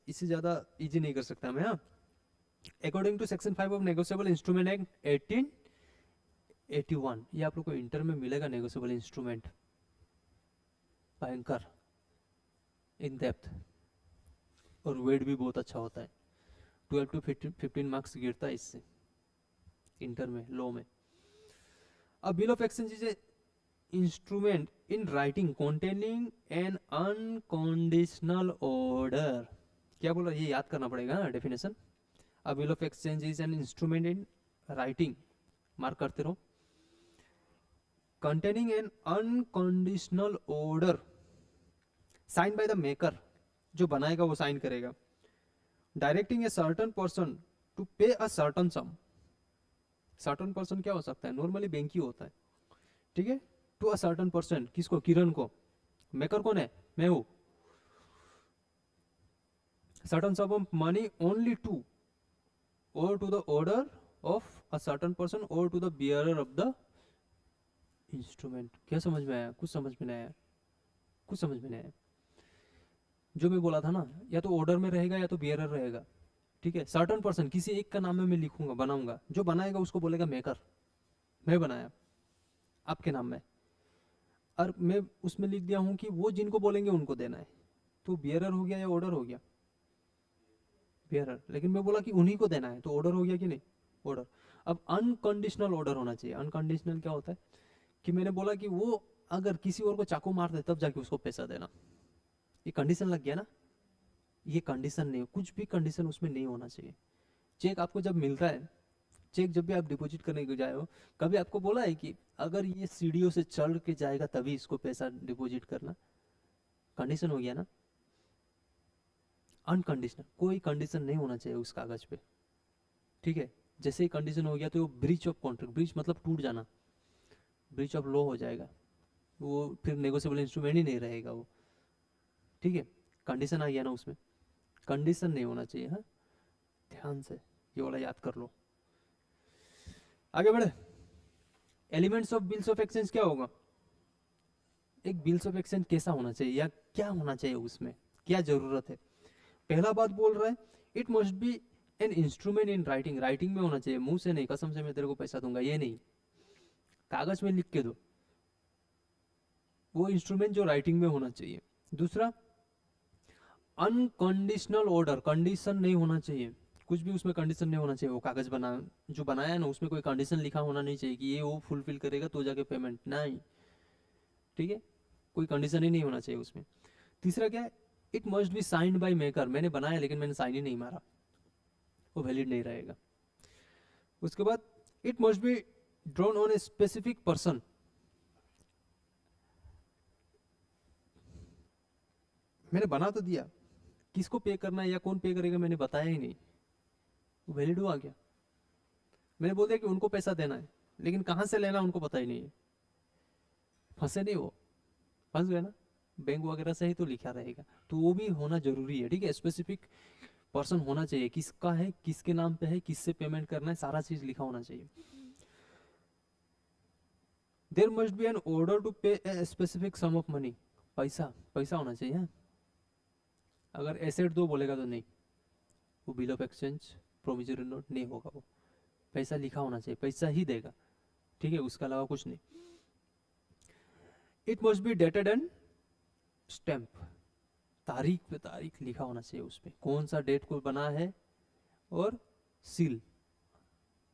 इससे ज्यादा इजी नहीं कर सकता मैं। हाँ, according to section 5 of negotiable instrument act 1881, ये आप लोग को इंटर में मिलेगा, नेगोशिएबल इंस्ट्रूमेंट, भयंकर इन डेप्थ, और वेट भी बहुत अच्छा होता है, 12 to 15 मार्क्स गिरता है इससे इंटर में, लॉ में। अब bill of exchange is instrument in writing containing an unconditional order। क्या बोला, ये याद करना पड़ेगा definition. A bill of exchange is an instrument in writing, mark करते रहो, containing an unconditional order signed by the maker, जो बनाएगा वो साइन करेगा, directing a certain person to pay a certain sum। certain person क्या हो सकता है, नॉर्मली बैंक ही होता है, ठीक है, टू अ सर्टन पर्सन, किसको, किरण को। मेकर कौन है, मैं हूं। Certain sum of money only to और to the order of a certain person और to the bearer of the instrument. क्या समझ में आया? कुछ समझ में नहीं आया? कुछ समझ में नहीं आया? जो मैं बोला था ना, या तो ऑर्डर में रहेगा या तो बियरर रहेगा, ठीक है। सर्टन पर्सन, किसी एक का नाम में मैं लिखूंगा, बनाऊंगा, जो बनाएगा उसको बोलेगा मेकर, मैं बनाया आपके नाम में, और मैं उसमें लिख दिया हूं कि वो जिनको बोलेंगे उनको देना है, तो बियरर हो गया या ऑर्डर हो गया? बियरर। लेकिन मैं बोला कि उन्हीं को देना है, तो ऑर्डर हो गया कि नहीं? ऑर्डर। अब अनकंडीशनल ऑर्डर होना चाहिए। अनकंडीशनल क्या होता है कि मैंने बोला कि वो अगर किसी और को चाकू मार दे तब जाके उसको पैसा देना, ये कंडीशन लग गया ना, ये कंडीशन नहीं, कुछ भी कंडीशन उसमें नहीं होना चाहिए। चेक आपको जब मिलता है, चेक जब भी आप डिपॉजिट करने के जाए हो, कभी आपको बोला है कि अगर ये सीढ़ियों से चढ़ के जाएगा तभी इसको पैसा डिपॉजिट करना? कंडीशन हो गया ना, अनकंडीशनल, कोई कंडीशन नहीं होना चाहिए उस कागज पे, ठीक है। जैसे ही कंडीशन हो गया तो ब्रीच ऑफ कॉन्ट्रैक्ट, ब्रीच मतलब टूट जाना, ब्रीच ऑफ लॉ हो जाएगा, वो फिर नेगोशिएबल इंस्ट्रूमेंट ही नहीं रहेगा वो, ठीक है। कंडीशन आ गया ना उसमें, कंडीशन नहीं होना चाहिए। हाँ, ध्यान से ये वाला याद कर लो। आगे बढ़े, elements of bills of exchange क्या होगा? एक बिल्स ऑफ एक्सचेंज कैसा होना चाहिए या क्या होना चाहिए, उसमें क्या जरूरत है? पहला बात बोल रहा है, it must be an instrument in writing, writing में होना चाहिए, मुंह से नहीं, कसम से मैं तेरे को पैसा दूंगा ये नहीं, कागज में लिख के दो, वो इंस्ट्रूमेंट जो राइटिंग में होना चाहिए। दूसरा, अनकंडीशनल ऑर्डर, कंडीशन नहीं होना चाहिए, कुछ भी उसमें कंडीशन नहीं होना चाहिए। वो कागज बना जो बनाया ना, उसमें कोई कंडीशन लिखा होना नहीं चाहिए कि ये वो फुलफिल करेगा तो जाके पेमेंट, नहीं, ठीक है, कोई कंडीशन ही नहीं होना चाहिए उसमें। तीसरा क्या है, it must be signed by maker, मैंने बनाया लेकिन मैंने साइन ही नहीं मारा, वो वैलिड नहीं रहेगा। उसके बाद, it must be drawn on a specific person, मैंने बना तो दिया, किसको पे करना है या कौन पे करेगा मैंने बताया ही नहीं, वो वैलिड हुआ क्या? मैंने बोल दिया कि उनको पैसा देना है, लेकिन कहां से लेना उनको पता ही नहीं है, फंसे नहीं वो, फंस गए ना, बैंक वगैरह से ही तो लिखा रहेगा, तो वो भी होना जरूरी है, ठीक है। स्पेसिफिक पर्सन होना चाहिए, किसका है, किसके नाम पे है, किससे पेमेंट करना है, सारा चीज लिखा होना चाहिए। There must be an order to pay a specific sum of money. पैसा पैसा होना चाहिए हाँ? अगर एसेट दो बोलेगा तो नहीं, वो bill of exchange promissory note नहीं होगा, वो पैसा लिखा होना चाहिए, पैसा ही देगा, ठीक है, उसके अलावा कुछ नहीं। It must be dated and stamp, तारीख पे तारीख लिखा होना चाहिए उस पर, कौन सा डेट को बना है, और सील,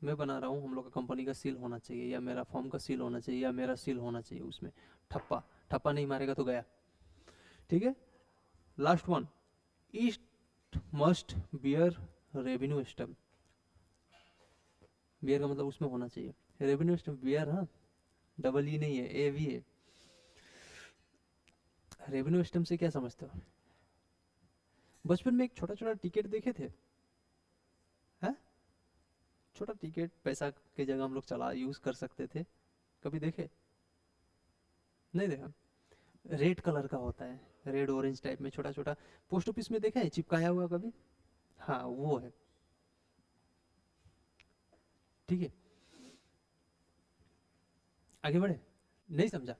मैं बना रहा हूँ, हम लोग का कंपनी का सील होना चाहिए, या मेरा फॉर्म का सील होना चाहिए, या मेरा सील होना चाहिए उसमें। ठप्पा ठप्पा नहीं मारेगा तो गया, ठीक है। Last one, east must bear revenue stamp. Bear का मतलब उसमें होना चाहिए रेवेन्यू स्टैम्प, बियर हाँ, डबल ई नहीं है, ए भी है। रेवेन्यू स्टैम्प से क्या समझते हो? बचपन में एक छोटा छोटा टिकट देखे थे, हैं? छोटा टिकट पैसा के जगह हम लोग चला यूज कर सकते थे, कभी देखे? नहीं देखा? रेड कलर का होता है, रेड ऑरेंज टाइप में छोटा छोटा, पोस्ट ऑफिस में देखा है चिपकाया हुआ कभी? हाँ वो है, ठीक है। आगे बढ़े, नहीं समझा?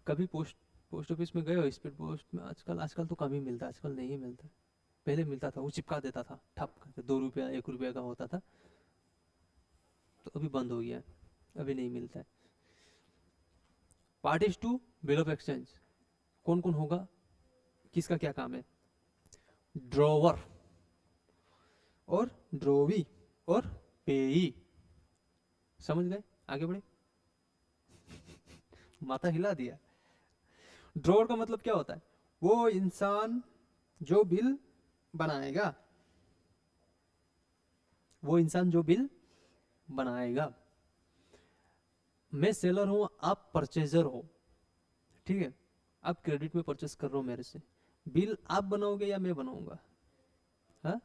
कभी पोस्ट पोस्ट ऑफिस में गए हो? स्पीड पोस्ट में आजकल आजकल तो कम ही मिलता है, आजकल नहीं मिलता, पहले मिलता था, वो चिपका देता था ठप करके, 2 रुपया 1 रुपया का होता था, तो अभी बंद हो गया है, अभी नहीं मिलता है। Parties to bill of exchange कौन कौन होगा, किसका क्या काम है? ड्रॉवर और ड्रोवी और पेई, समझ गए? आगे बढ़े, माथा हिला दिया। ड्रॉवर का मतलब क्या होता है? वो इंसान जो बिल बनाएगा, वो इंसान जो बिल बनाएगा। मैं सेलर हूं, आप परचेजर हो, ठीक है, आप क्रेडिट में परचेस कर रहे हो मेरे से, बिल आप बनाओगे या मैं बनाऊंगा? हाँ,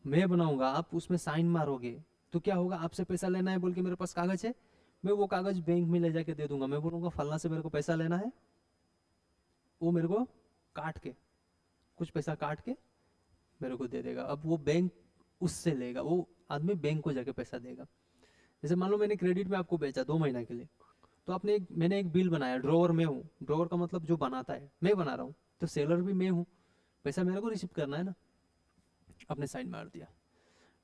मैं बनाऊंगा, आप उसमें साइन मारोगे, तो क्या होगा? आपसे पैसा लेना है बोल के मेरे पास कागज है, मैं वो कागज बैंक में ले जाके दे दूंगा, मैं बोलूंगा फलना से मेरे को पैसा लेना है, वो मेरे को काट के, कुछ पैसा काट के मेरे को दे देगा। अब वो बैंक उससे लेगा, वो आदमी बैंक को जाके पैसा देगा। जैसे मान लो मैंने क्रेडिट में आपको बेचा 2 महीना के लिए, तो मैंने एक बिल बनाया, ड्रॉवर में हूँ, ड्रॉवर का मतलब जो बनाता है मैं बना रहा हूँ, तो सेलर भी मैं हूँ, पैसा मेरे को रिसीव करना है ना। आपने साइन मार दिया,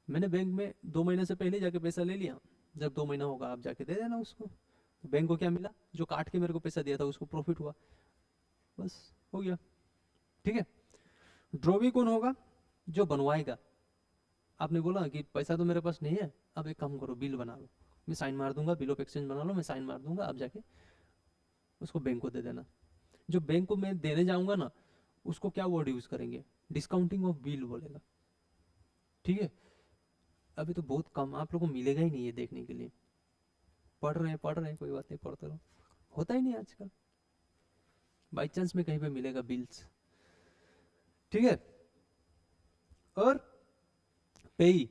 मैंने बैंक में 2 महीने से पहले जाके पैसा ले लिया, जब 2 महीना होगा आप जाके दे देना उसको, तो बैंक को क्या मिला? जो काट के मेरे को पैसा दिया था उसको प्रॉफिट हुआ, बस हो गया, ठीक है। ड्रॉवी कौन होगा? जो बनवाएगा। आपने बोला कि पैसा तो मेरे पास नहीं है, अब एक काम करो बिल बना लो, मैं साइन मार दूंगा, बिल ऑफ एक्सचेंज बना लो, मैं साइन मार दूंगा, आप जाके उसको बैंक को दे देना। जो बैंक को मैं देने जाऊंगा ना, उसको क्या वर्ड यूज करेंगे? डिस्काउंटिंग ऑफ बिल बोलेगा, ठीक है। अभी तो बहुत कम, आप लोगों को मिलेगा ही नहीं है देखने के लिए। पढ़ रहे हैं, कोई बात नहीं, पढ़ते रहो, होता ही नहीं आजकल, बाई चांस में कहीं पे मिलेगा बिल्स, ठीक है। और पेई,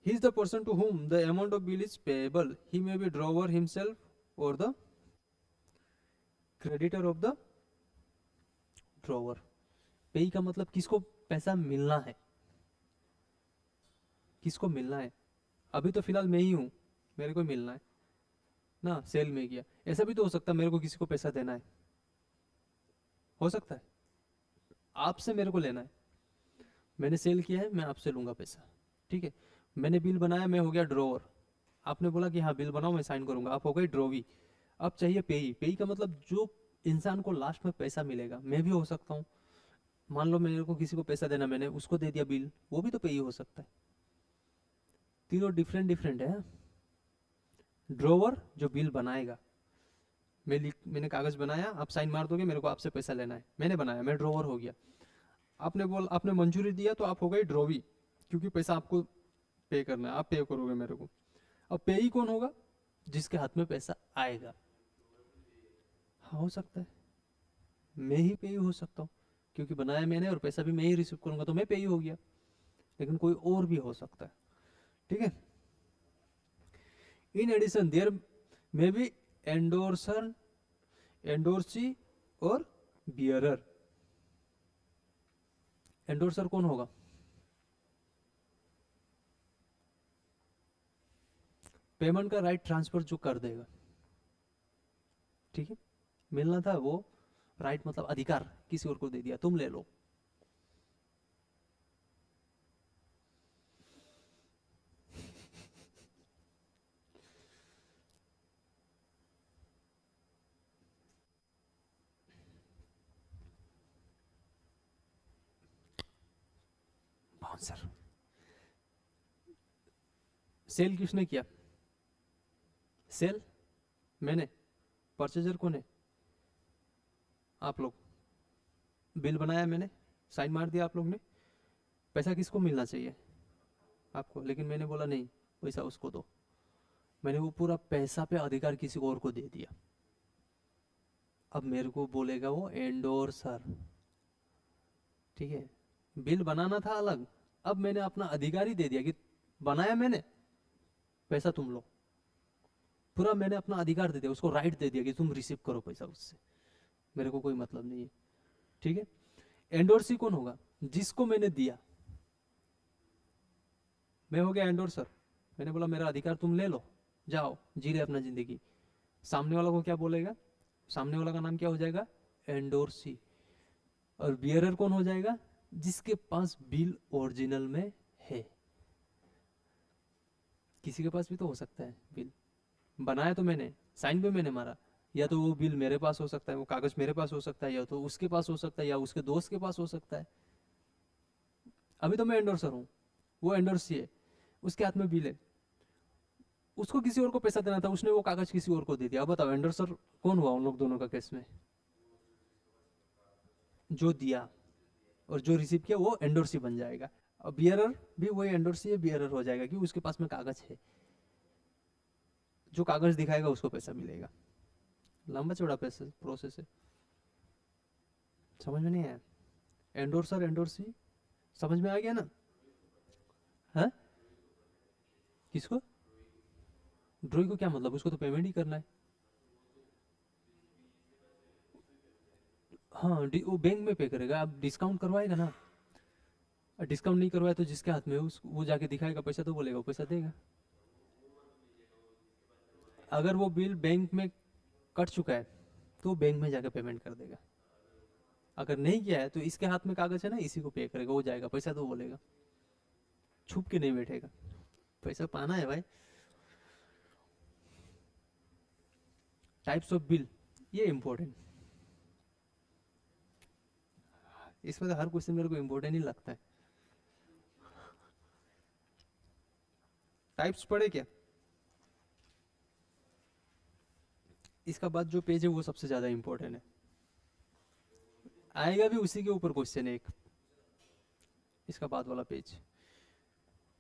he is the person to whom the amount of bill is payable, he may be drawer himself or the creditor of the drawer। पेई का मतलब किसको पैसा मिलना है, किसको मिलना है? अभी तो फिलहाल मैं ही हूं, मेरे को मिलना है ना, सेल में किया, ऐसा भी तो हो सकता है मेरे को किसी को पैसा देना है, हो सकता है आपसे मेरे को लेना है, मैंने सेल किया है, मैं आपसे लूंगा पैसा, ठीक है। मैंने बिल बनाया, मैं हो गया ड्रॉवर, आपने बोला कि हाँ बिल बनाओ, मैं साइन करूंगा, आप हो गए ड्रॉवी। अब चाहिए पेई, पेई का मतलब जो इंसान को लास्ट में पैसा मिलेगा, मैं भी हो सकता हूँ, मान लो मेरे को किसी को पैसा देना, मैंने उसको दे दिया बिल, वो भी तो पेई हो सकता है। तीनों डिफरेंट डिफरेंट है। ड्रॉवर जो बिल बनाएगा, मैंने कागज बनाया, आप साइन मार दोगे, मेरे को आपसे पैसा लेना है, मैंने बनाया, मैं ड्रॉवर हो गया। आपने मंजूरी दिया तो आप हो गए ड्रॉवी, क्योंकि पैसा आपको पे करना है, आप पे करोगे मेरे को। अब पेई कौन होगा? जिसके हाथ में पैसा आएगा। हाँ हो सकता है मैं ही पेई हो सकता हूँ, क्योंकि बनाया मैंने और पैसा भी मैं ही रिसीव करूंगा, तो मैं पेई हो गया, लेकिन कोई और भी हो सकता है, ठीक है। In addition there may be endorser, endorsee और बियरर। एंडोर्सर कौन होगा? पेमेंट का राइट ट्रांसफर जो कर देगा, ठीक है, मिलना था वो राइट मतलब अधिकार किसी और को दे दिया, तुम ले लो। बाउंसर सेल किसने किया? सेल मैंने, परचेजर कौन है? आप लोग। बिल बनाया मैंने, साइन मार दिया आप लोग ने, पैसा किसको मिलना चाहिए? आपको। लेकिन मैंने बोला नहीं, पैसा उसको दो। मैंने वो पूरा पैसा पे अधिकार किसी और को दे दिया। अब मेरे को बोलेगा वो एंडोर्सर, ठीक है। बिल बनाना था अलग, अब मैंने अपना अधिकार ही दे दिया कि बनाया मैंने, पैसा तुम लो। पूरा मैंने अपना अधिकार दे दिया, उसको राइट दे दिया कि तुम रिसीव करो पैसा उससे, मेरे को कोई मतलब नहीं है, ठीक है। एंडोर्सी कौन होगा? जिसको मैंने दिया, मैं हो गया एंडोर्सर। मैंने बोला मेरा अधिकार तुम ले लो, जाओ जी ले अपना जिंदगी। सामने वाला को क्या बोलेगा? सामने वाला का नाम क्या हो जाएगा? एंडोर्सी। और बियरर कौन हो जाएगा? जिसके पास बिल ओरिजिनल में है। किसी के पास भी तो हो सकता है बिल, बनाया तो मैंने, साइन भी मैंने मारा, या तो वो बिल मेरे पास हो सकता है, वो कागज मेरे पास हो सकता है, या तो उसके पास हो सकता है, या उसके दोस्त के पास हो सकता है। अभी तो मैं एंडोर्सर हूँ, वो एंडोर्सी है, उसके हाथ में बिल है, उसको किसी और को पैसा देना था, उसने वो कागज किसी और को दे दिया। अब बताओ एंडोर्सर कौन हुआ उन लोग दोनों का केस में? जो दिया और जो रिसीव किया वो एंडोर्सी बन जाएगा। और बियरर भी वही एंडोर्सी है, बियरर हो जाएगा कि उसके पास में कागज है, जो कागज दिखाएगा उसको पैसा मिलेगा। लंबा चौड़ा पैसा प्रोसेस है, समझ में नहीं आया? एंडोर्सर एंडोर्सी समझ में आ गया ना? है किसको? ड्रॉई को क्या मतलब? उसको तो पेमेंट ही करना है। हाँ, वो बैंक में पे करेगा। अब डिस्काउंट करवाएगा ना, डिस्काउंट नहीं करवाया तो जिसके हाथ में है वो जाके दिखाएगा पैसा, तो बोलेगा वो पैसा देगा। अगर वो बिल बैंक में कट चुका है तो बैंक में जाकर पेमेंट कर देगा। अगर नहीं किया है तो इसके हाथ में कागज है ना, इसी को पे करेगा, वो जाएगा पैसा तो बोलेगा, छुप के नहीं बैठेगा। पैसा पाना है भाई। टाइप्स ऑफ बिल, ये इंपॉर्टेंट, इसमें तो हर क्वेश्चन मेरे को इंपॉर्टेंट ही लगता है। टाइप्स पढ़े क्या? इसका बाद जो पेज है वो सबसे ज्यादा इंपॉर्टेंट है, आएगा भी उसी के ऊपर क्वेश्चन है एक, इसका बाद वाला पेज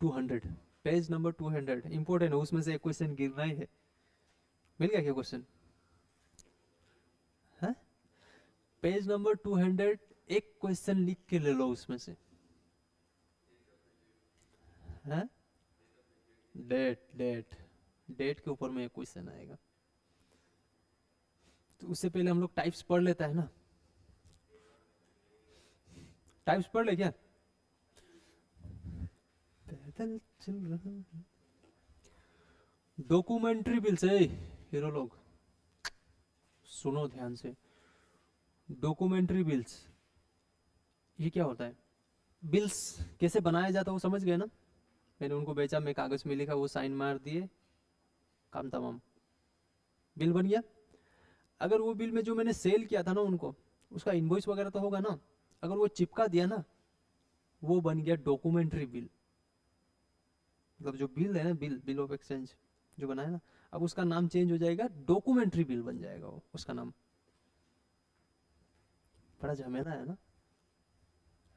200, पेज नंबर 200 इंपॉर्टेंट है, उसमें से एक क्वेश्चन गिरना ही है। मिल गया क्या क्वेश्चन? है पेज नंबर 200, एक क्वेश्चन लिख के ले लो उसमें से। है डेट, डेट, डेट के ऊपर में एक क्वेश्चन आएगा। तो उससे पहले हम लोग टाइप्स पढ़ लेता है ना, टाइप्स पढ़ ले क्या? पैदल चल रहा हूं। डॉक्यूमेंट्री बिल्स है हीरो लोग, सुनो ध्यान से। डॉक्यूमेंट्री बिल्स ये क्या होता है? बिल्स कैसे बनाया जाता है वो समझ गए ना? मैंने उनको बेचा, मैं कागज में लिखा, वो साइन मार दिए, काम तमाम, बिल बन गया। अगर वो बिल में जो मैंने सेल किया था ना उनको, उसका इनवॉइस वगैरह तो होगा ना, अगर वो चिपका दिया ना, वो बन गया डॉक्यूमेंट्री बिल। मतलब जो बिल है ना, बिल ऑफ एक्सचेंज जो बनाया ना, अब उसका नाम चेंज हो जाएगा, डॉक्यूमेंट्री बिल बन जाएगा वो, उसका नाम। बड़ा झमेला है ना?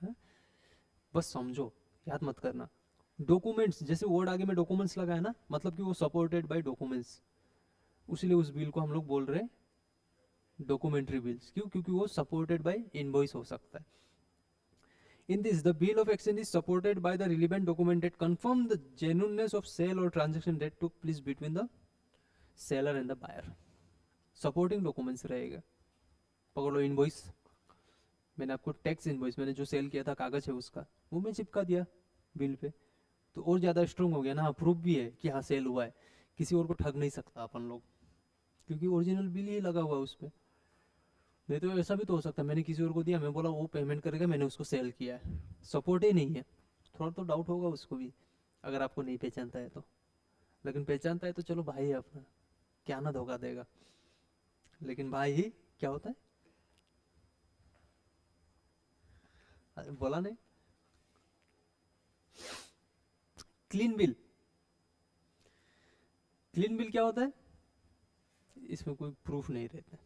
है? बस समझो, याद मत करना। डॉक्यूमेंट्स, जैसे वर्ड आगे में डॉक्यूमेंट्स लगा है ना, मतलब कि वो सपोर्टेड बाय डॉक्यूमेंट्स, उसीलिए उस बिल को हम लोग बोल रहे हैं डॉक्यूमेंट्री बिल्स। क्यों? क्योंकि वो सपोर्टेड बाय इनवॉइस हो सकता है। In this, the bill of exchange is supported by the relevant document that confirm the genuineness of sale or transaction that took place between the seller and the buyer. Supporting documents रहेगा। पकड़ लो invoice, मैंने आपको tax invoice, मैंने जो cell किया था कागज है उसका, वो मैं चिपका दिया बिल पे, तो और ज़्यादा स्ट्रॉन्ग हो गया ना, हाँ प्रूफ भी है कि हाँ सेल हुआ है। किसी और को ठग नहीं सकता अपन लोग, क्योंकि ओरिजिनल बिल ही लगा हुआ है उस पर। नहीं तो ऐसा भी तो हो सकता है मैंने किसी और को दिया, मैं बोला वो पेमेंट करेगा, मैंने उसको सेल किया है, सपोर्ट ही नहीं है। थोड़ा तो डाउट होगा उसको भी, अगर आपको नहीं पहचानता है तो। लेकिन पहचानता है तो चलो भाई है अपना, क्या ना धोखा देगा। लेकिन भाई ही क्या होता है, अरे बोला नहीं। क्लीन बिल, क्लीन बिल क्या होता है, इसमें कोई प्रूफ नहीं रहता।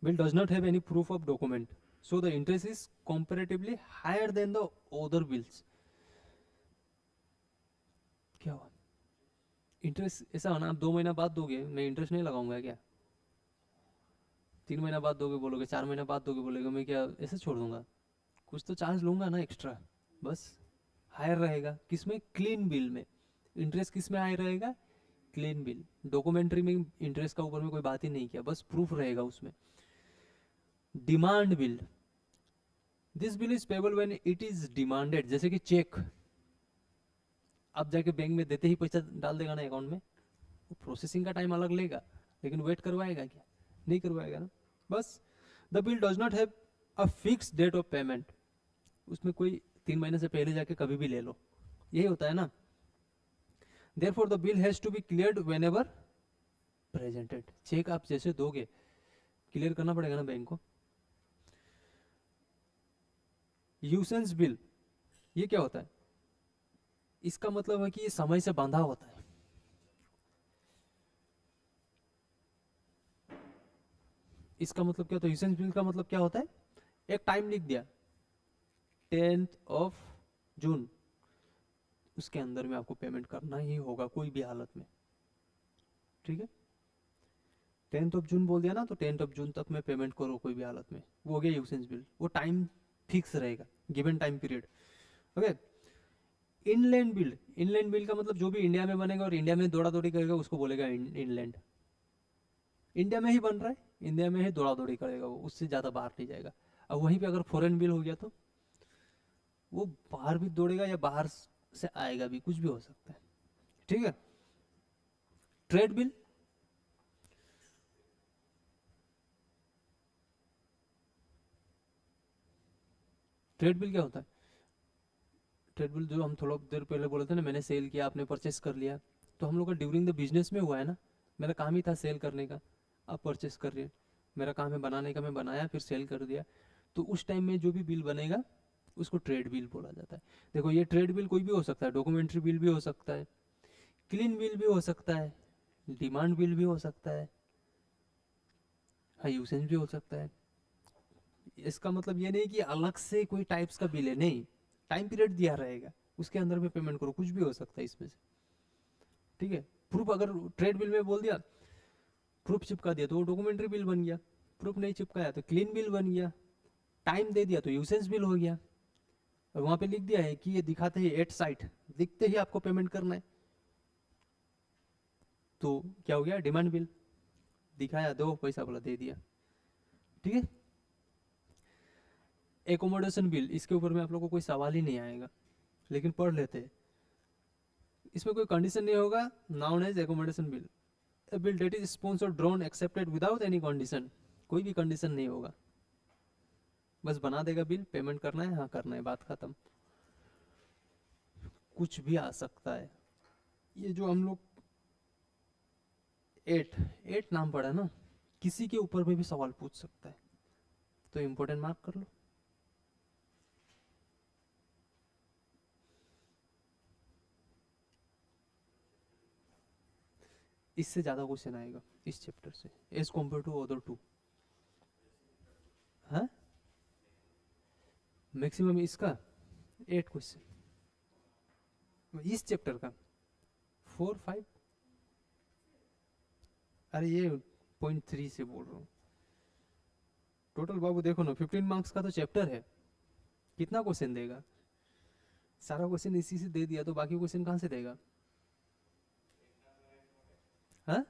Bill does not have any proof of document, so the interest is comparatively higher than the other bills. क्या हुआ, इंटरेस्ट ऐसा होना, आप 2 महीना बाद दोगे, मैं इंटरेस्ट नहीं लगाऊंगा क्या? 3 महीना बाद दोगे बोलोगे, 4 महीना बाद दोगे बोलोगे, मैं क्या ऐसे छोड़ दूंगा? कुछ तो चार्ज लूंगा ना एक्स्ट्रा, बस हायर रहेगा। किसमें? क्लीन बिल में। इंटरेस्ट किस में हायर रहेगा? Clean bill. डॉक्यूमेंट्री में इंटरेस्ट का ऊपर में कोई बात ही नहीं किया, बस प्रूफ रहेगा उसमें। Demand bill, this bill is payable when it is demanded, जैसे कि चेक, आप जाके बैंक में देते ही पैसा डाल देगा ना अकाउंट में, वो प्रोसेसिंग का टाइम अलग लेगा, लेकिन वेट करवाएगा क्या? नहीं करवाएगा ना, बस। The bill does not have a fix date of payment, उसमें कोई 3 महीने से पहले जाके कभी भी ले लो, यही होता है ना। Therefore the bill has to be cleared whenever presented। Cheque आप जैसे दोगे क्लियर करना पड़ेगा ना बैंक को। यूसेंस बिल, ये क्या होता है? इसका मतलब है कि ये समय से बांधा होता है। इसका मतलब क्या होता है? यूसेंस बिल का मतलब क्या होता है? एक टाइम लिख दिया 10th जून, उसके अंदर में आपको पेमेंट करना ही होगा कोई भी हालत में, ठीक है। 10th जून बोल दिया ना, तो 10th जून तक में पेमेंट करो कोई भी हालत में, वो हो गया यूसेंस बिल। वो टाइम फिक्स रहेगा, given time period, okay. Inland bill, inland bill का मतलब जो भी इंडिया में बनेगा और इंडिया में दौड़ा दौड़ी करेगा उसको बोलेगा इनलैंड। इंडिया में ही बन रहा है, इंडिया में ही दौड़ा दौड़ी करेगा वो, उससे ज़्यादा बाहर नहीं जाएगा। अब वहीं पे अगर फॉरेन बिल हो गया तो वो बाहर भी दौड़ेगा या बाहर से आएगा भी, कुछ भी हो सकता है, ठीक है। ट्रेड बिल, ट्रेड बिल क्या होता है? ट्रेड बिल जो हम थोड़ा देर पहले बोले थे ना, मैंने सेल किया, आपने परचेस कर लिया, तो हम लोग का ड्यूरिंग द बिजनेस में हुआ है ना। मेरा काम ही था सेल करने का, आप परचेस कर रहे हैं, मेरा काम है बनाने का, मैं बनाया फिर सेल कर दिया, तो उस टाइम में जो भी बिल बनेगा उसको ट्रेड बिल बोला जाता है। देखो ये ट्रेड बिल कोई भी हो सकता है, डॉक्यूमेंट्री बिल भी हो सकता है, क्लीन बिल भी हो सकता है, डिमांड बिल भी हो सकता है, हाँ यूसेंस भी हो सकता है। इसका मतलब ये नहीं कि अलग से कोई टाइप्स का बिल है, नहीं, टाइम पीरियड दिया रहेगा, उसके अंदर में पेमेंट करो, कुछ भी हो सकता है इसमें से, ठीक है। प्रूफ अगर ट्रेड बिल में बोल दिया, प्रूफ चिपका दिया तो वो डॉक्यूमेंट्री बिल बन गया, प्रूफ नहीं चिपकाया तो क्लीन बिल बन गया, टाइम दे दिया तो यूसेंस बिल हो गया। और वहां पे लिख दिया है कि ये दिखाते ही एट साइट दिखते ही आपको पेमेंट करना है, तो क्या हो गया? Demand bill. दिखाया, दो पैसा बोला, दे दिया, ठीक है। एकोमोडेशन बिल, इसके ऊपर में आप लोगों को कोई सवाल ही नहीं आएगा, लेकिन पढ़ लेते हैं। इसमें कोई कंडीशन नहीं होगा, known as accommodation bill. A bill that is sponsored drawn accepted without any condition, कोई भी कंडीशन नहीं होगा, बस बना देगा बिल, पेमेंट करना है, हाँ करना है, बात खत्म। कुछ भी आ सकता है। ये जो हम लोग एट एट नाम पढ़ा ना, किसी के ऊपर में भी सवाल पूछ सकता है, तो इंपॉर्टेंट मार्क कर लो। इससे ज्यादा क्वेश्चन आएगा इस चैप्टर से as compare to other two. हाँ, मैक्सिमम इसका 8 क्वेश्चन इस चैप्टर का, 4 5। अरे ये 0.3 से बोल रहा हूँ, टोटल बाबू देखो ना 15 मार्क्स का तो चैप्टर है, कितना क्वेश्चन देगा? सारा क्वेश्चन इसी से दे दिया तो बाकी क्वेश्चन कहाँ से देगा? हाँ,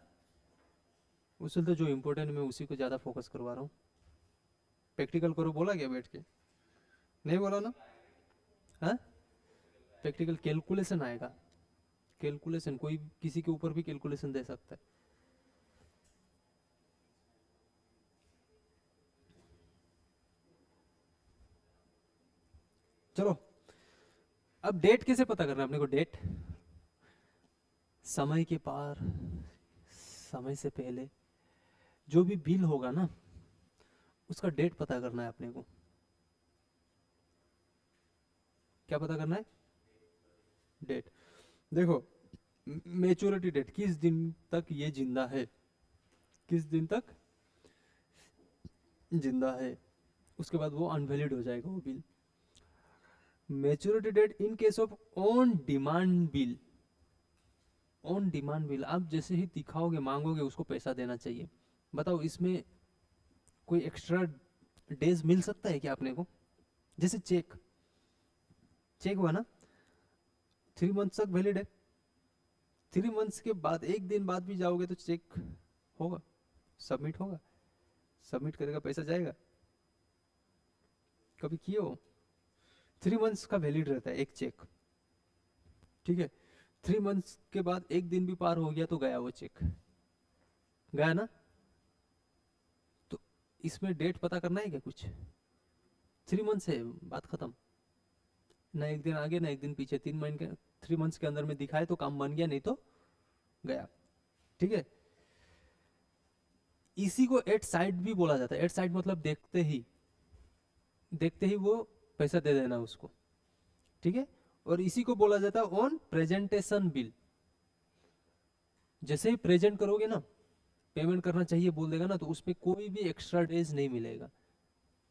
उसमें तो जो इम्पोर्टेंट मैं उसी को ज़्यादा फोकस करवा रहा हूँ। प्रैक्टिकल करो बोला क्या बैठ के? नहीं बोला ना? हाँ, प्रैक्टिकल कैलकुलेशन आएगा, कैलकुलेशन, कोई किसी के ऊपर भी कैलकुलेशन दे सकता है। चलो, अब डेट कैसे पता करना है अपने को? डेट समय के पार, समय से पहले जो भी बिल होगा ना, उसका डेट पता करना है अपने को। क्या पता करना है? डेट। देखो, मेच्योरिटी डेट, किस दिन तक ये जिंदा है, किस दिन तक जिंदा है, उसके बाद वो अनवैलिड हो जाएगा वो bill. Maturity date in case of on demand bill. On demand bill, आप जैसे ही दिखाओगे, मांगोगे, उसको पैसा देना चाहिए। बताओ, इसमें कोई एक्स्ट्रा डेज मिल सकता है क्या अपने को? जैसे चेक, चेक हुआ ना, 3 मंथ तक वैलिड है। 3 मंथ्स के बाद, एक दिन बाद भी जाओगे तो चेक होगा, सबमिट होगा, सबमिट करेगा, पैसा जाएगा। कभी किए हो? 3 मंथ्स का वैलिड रहता है एक चेक, ठीक है। 3 मंथ्स के बाद एक दिन भी पार हो गया तो गया वो चेक, गया ना। तो इसमें डेट पता करना है क्या कुछ? 3 मंथ्स है, बात खत्म। ना एक दिन आगे ना एक दिन पीछे, 3 मंथ्स के अंदर में दिखाए तो काम बन गया, नहीं तो गया, ठीक है। इसी को एट साइड भी बोला जाता है। एट साइड मतलब देखते ही वो पैसा दे देना उसको, ठीक है। और इसी को बोला जाता है ऑन प्रेजेंटेशन बिल। जैसे ही प्रेजेंट करोगे ना, पेमेंट करना चाहिए बोल देगा ना, तो उसमें कोई भी एक्स्ट्रा डेज नहीं मिलेगा।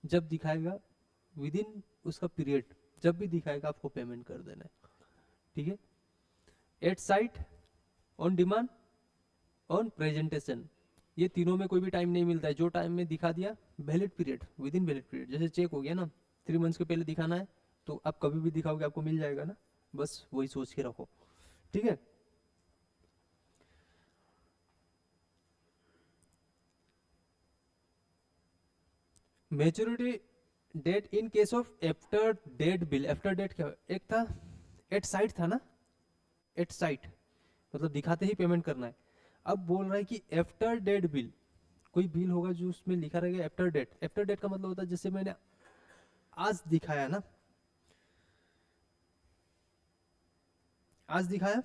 जब दिखाएगा विद इन उसका पीरियड, जब भी दिखाएगा आपको पेमेंट कर देना है, ठीक है। At sight, on demand, on presentation, ये तीनों में कोई भी टाइम नहीं मिलता है। जो टाइम में दिखा दिया, valid period, with in valid period. जैसे चेक हो गया ना, 3 मंथ्स के पहले दिखाना है, तो आप कभी भी दिखाओगे आपको मिल जाएगा ना, बस वही सोच के रखो, ठीक है। Maturity date in case of after date bill. After date क्या? एक था एट साइट था ना, एट साइट मतलब दिखाते ही पेमेंट करना है। अब बोल रहा है कि आफ्टर डेट बिल, कोई बिल होगा जो उसमें लिखा रहेगा आफ्टर डेट। आफ्टर डेट का मतलब होता है जैसे मैंने आज दिखाया ना, आज दिखाया,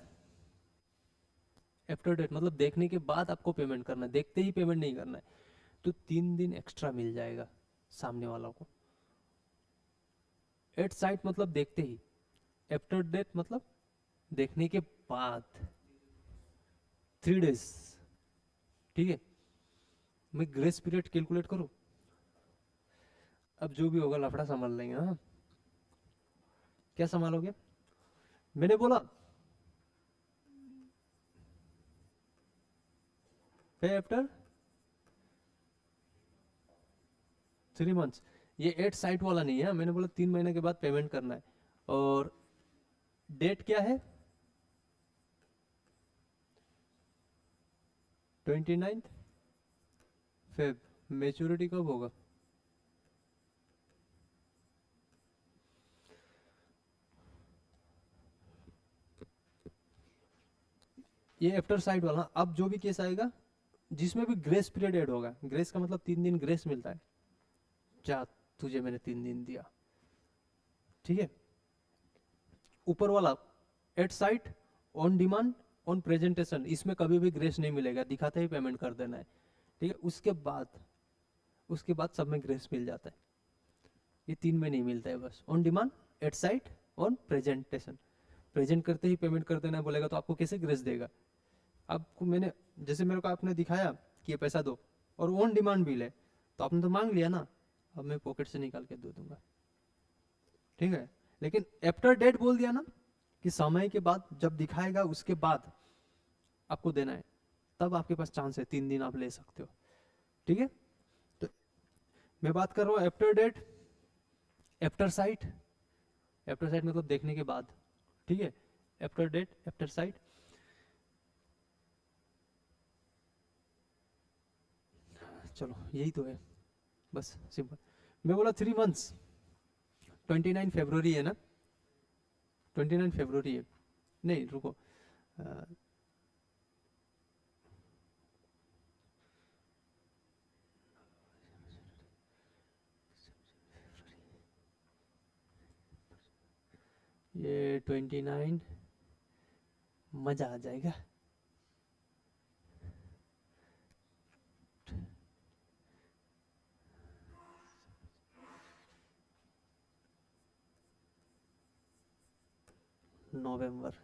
आफ्टर डेट मतलब देखने के बाद आपको पेमेंट करना है, देखते ही पेमेंट नहीं करना है। तो 3 दिन एक्स्ट्रा मिल जाएगा सामने वाला को। एट साइट मतलब देखते ही, आफ्टर डेट मतलब देखने के बाद 3 डेज, ठीक है। मैं ग्रेस पीरियड कैलकुलेट करूं? अब जो भी होगा लफड़ा संभाल लेंगे। हाँ, क्या संभालोगे? मैंने बोला पे आफ्टर 3 मंथ्स, ये एट साइट वाला नहीं है। मैंने बोला 3 महीने के बाद पेमेंट करना है। और डेट क्या है? 29 फेब। मेच्योरिटी कब होगा? ये आफ्टर साइट वाला। अब जो भी केस आएगा जिसमें भी ग्रेस पीरियड ऐड होगा, ग्रेस का मतलब 3 दिन ग्रेस मिलता है, जा तुझे मैंने 3 दिन दिया, ठीक है। ऊपर वाला at sight, on demand, on presentation, इसमें कभी भी ग्रेस नहीं मिलेगा, दिखाते ही पेमेंट कर देना है, ठीक है। उसके बाद सब में ग्रेस मिल जाता है। ये 3 में नहीं मिलता है, बस on demand, at sight, on presentation. Present करते ही पेमेंट कर देना बोलेगा तो आपको कैसे ग्रेस देगा? आपको मैंने, जैसे मेरे को आपने दिखाया कि ये पैसा दो, और ऑन डिमांड बिल है, तो आपने तो मांग लिया ना, अब मैं पॉकेट से निकाल के दे दूंगा, ठीक है। लेकिन आफ्टर डेट बोल दिया ना, कि समय के बाद जब दिखाएगा उसके बाद आपको देना है, तब आपके पास चांस है 3 दिन आप ले सकते हो, ठीक है। तो मैं बात कर रहा हूँ after date, after sight. After sight मतलब देखने के बाद, ठीक है। After date, after sight. चलो यही तो है, बस सिंपल। मैं बोला 3 मंथ्स, 29 फरवरी है ना, 29 फरवरी है, नहीं रुको, अ, ये 29, मजा आ जाएगा। नवंबर,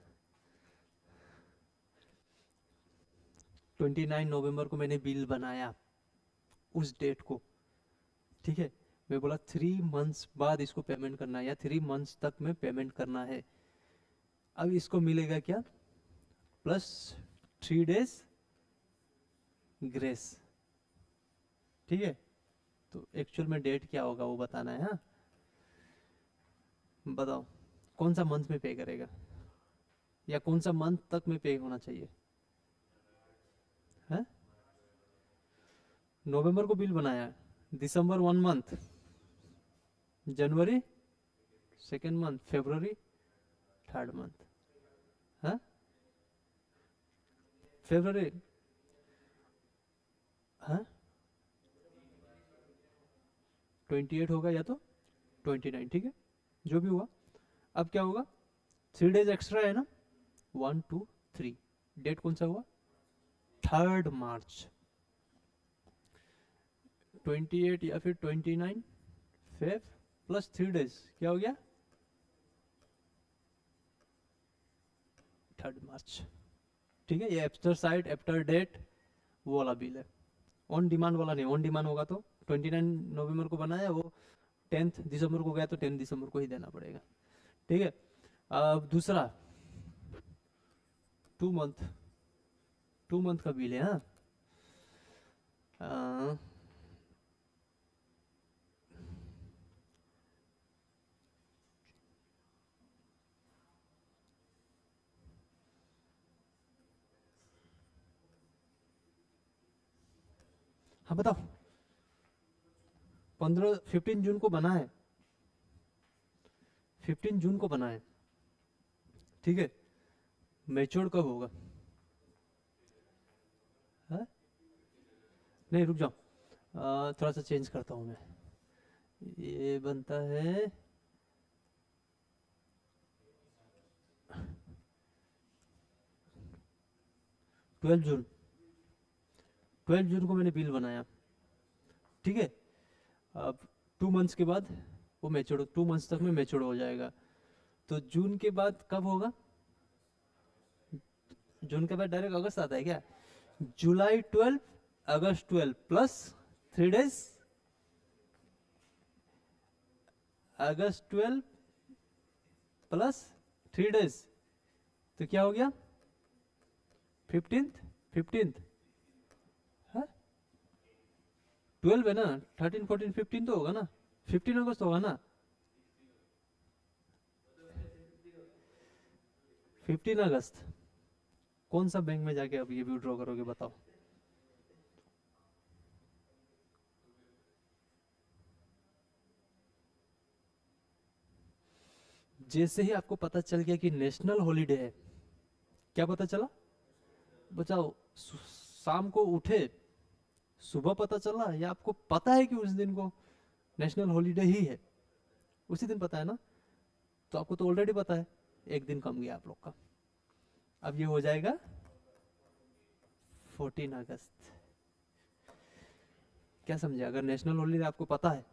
29 नवंबर को मैंने बिल बनाया उस डेट को, ठीक है। मैं बोला 3 मंथ्स बाद इसको पेमेंट करना है, या 3 मंथ्स तक में पेमेंट करना है। अब इसको मिलेगा क्या, प्लस 3 डेज ग्रेस, ठीक है। तो एक्चुअल में डेट क्या होगा वो बताना है। हाँ, बताओ कौन सा मंथ में पे करेगा, या कौन सा मंथ तक में पे होना चाहिए। है, नवंबर को बिल बनाया, दिसंबर 1 मंथ, जनवरी 2nd month, February 3rd month. हाँ, फेब्रुवरी, हाँ 28 होगा या तो 29, ठीक है, जो भी हुआ। अब क्या होगा, 3 डेज एक्स्ट्रा है ना, 1 2 3, डेट कौन सा हुआ, 3rd मार्च। 28 या फिर 29 फेब प्लस 3 डेज क्या हो गया, 3rd मार्च, ठीक है। ये आफ्टर साइट आफ्टर डेट वो वाला बिल है, ऑन डिमांड वाला नहीं। ऑन डिमांड होगा तो 29 नवंबर को बनाया, वो 10th दिसंबर को गया तो 10 दिसंबर को ही देना पड़ेगा, ठीक है। अब दूसरा 2 मंथ, 2 मंथ का बिल है। हाँ, अ, हाँ बताओ, 15 जून को बना है, 15 जून को बना है, ठीक है। मैच्योर कब होगा, हाँ? नहीं रुक जाओ, थोड़ा सा चेंज करता हूँ मैं। ये बनता है 12 जून, 12 जून को मैंने बिल बनाया, ठीक है। अब 2 मंथ्स के बाद वो मैच्योर, 2 मंथ्स तक में मैच्योर हो जाएगा। तो जून के बाद कब होगा, जून के बाद डायरेक्ट अगस्त आता है क्या, जुलाई 12, अगस्त 12 प्लस 3 डेज, अगस्त 12 प्लस 3 डेज, तो क्या हो गया 15th, 15th, हाँ 12 है ना, 13 14 15 तो होगा ना, 15 अगस्त होगा ना, 15 अगस्त। कौन सा बैंक में जाके अब ये विड्रॉ करोगे बताओ। जैसे ही आपको पता चल गया कि नेशनल हॉलीडे है, क्या पता चला बचाओ, शाम को उठे, सुबह पता चला, या आपको पता है कि उस दिन को नेशनल हॉलीडे ही है, उसी दिन पता है ना, तो आपको तो ऑलरेडी पता है, एक दिन कम गया आप लोग का। अब ये हो जाएगा 14 अगस्त। क्या समझे, अगर नेशनल हॉलीडे आपको पता है,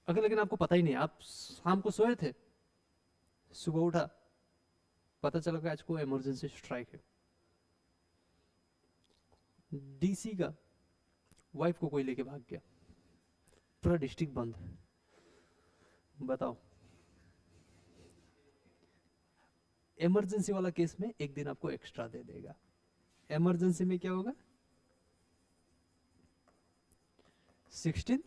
अगर लेकिन आपको पता ही नहीं, आप शाम को सोए थे, सुबह उठा, पता चला कि आज को इमरजेंसी स्ट्राइक है, डीसी का वाइफ को कोई लेके भाग गया, पूरा डिस्ट्रिक्ट बंद, बताओ। इमरजेंसी वाला केस में एक दिन आपको एक्स्ट्रा दे देगा। इमरजेंसी में क्या होगा, 16,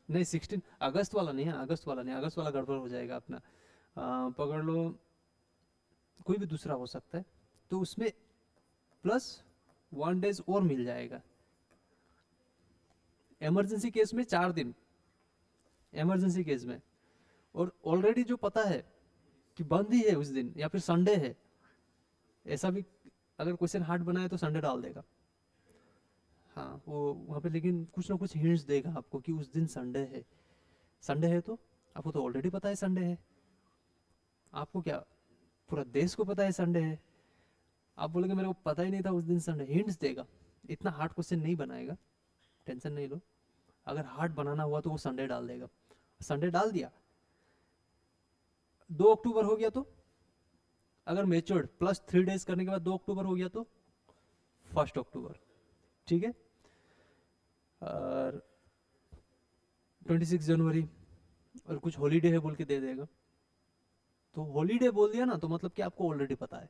नहीं 16 अगस्त वाला नहीं है, अगस्त वाला नहीं, अगस्त वाला गड़बड़ हो जाएगा अपना। पकड़ लो कोई भी दूसरा हो सकता है, तो उसमें प्लस 1 डेज और मिल जाएगा। इमरजेंसी केस में 4 दिन, इमरजेंसी केस में, और ऑलरेडी जो पता है कि बंद ही है उस दिन या फिर संडे है, ऐसा भी अगर क्वेश्चन हार्ड बनाए तो संडे डाल देगा। हाँ वो वहाँ पे लेकिन कुछ ना कुछ हिंट्स देगा आपको कि उस दिन संडे है। संडे है तो आपको तो ऑलरेडी पता है संडे है। आपको क्या, पूरा देश को पता है संडे है। आप बोलोगे मेरे को पता ही नहीं था उस दिन संडे, हिंट्स देगा। इतना हार्ड क्वेश्चन नहीं बनाएगा, टेंशन नहीं लो। अगर हार्ड बनाना हुआ तो वो संडे डाल देगा। संडे डाल दिया, 2 अक्टूबर हो गया तो, अगर मेच्योर्ड प्लस 3 डेज करने के बाद 2 अक्टूबर हो गया तो 1 अक्टूबर, ठीक है। और 26 जनवरी और कुछ हॉलीडे है बोल के दे देगा। तो हॉलीडे बोल दिया ना तो मतलब कि आपको ऑलरेडी पता है।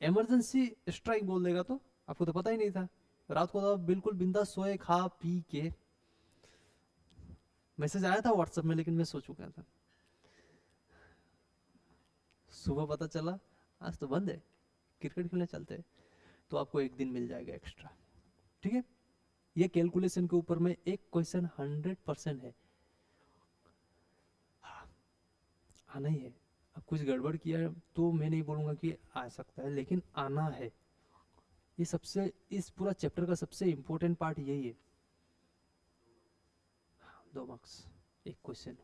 इमरजेंसी स्ट्राइक बोल देगा तो आपको तो पता ही नहीं था। रात को तो आप बिल्कुल बिंदास सोए खा पी के। मैसेज आया था व्हाट्सएप में लेकिन मैं सो चुका था। सुबह पता चला आज तो बंद है, क्रिकेट खेलने चलते हैं, तो आपको एक दिन मिल जाएगा एक्स्ट्रा, ठीक है। ये कैलकुलेशन के ऊपर में एक क्वेश्चन 100% है, आना ही है। अब कुछ गड़बड़ किया है तो मैं नहीं बोलूंगा कि आ सकता है, लेकिन आना है। ये सबसे, इस पूरा चैप्टर का सबसे इंपॉर्टेंट पार्ट यही है। 2 मार्क्स, एक क्वेश्चन।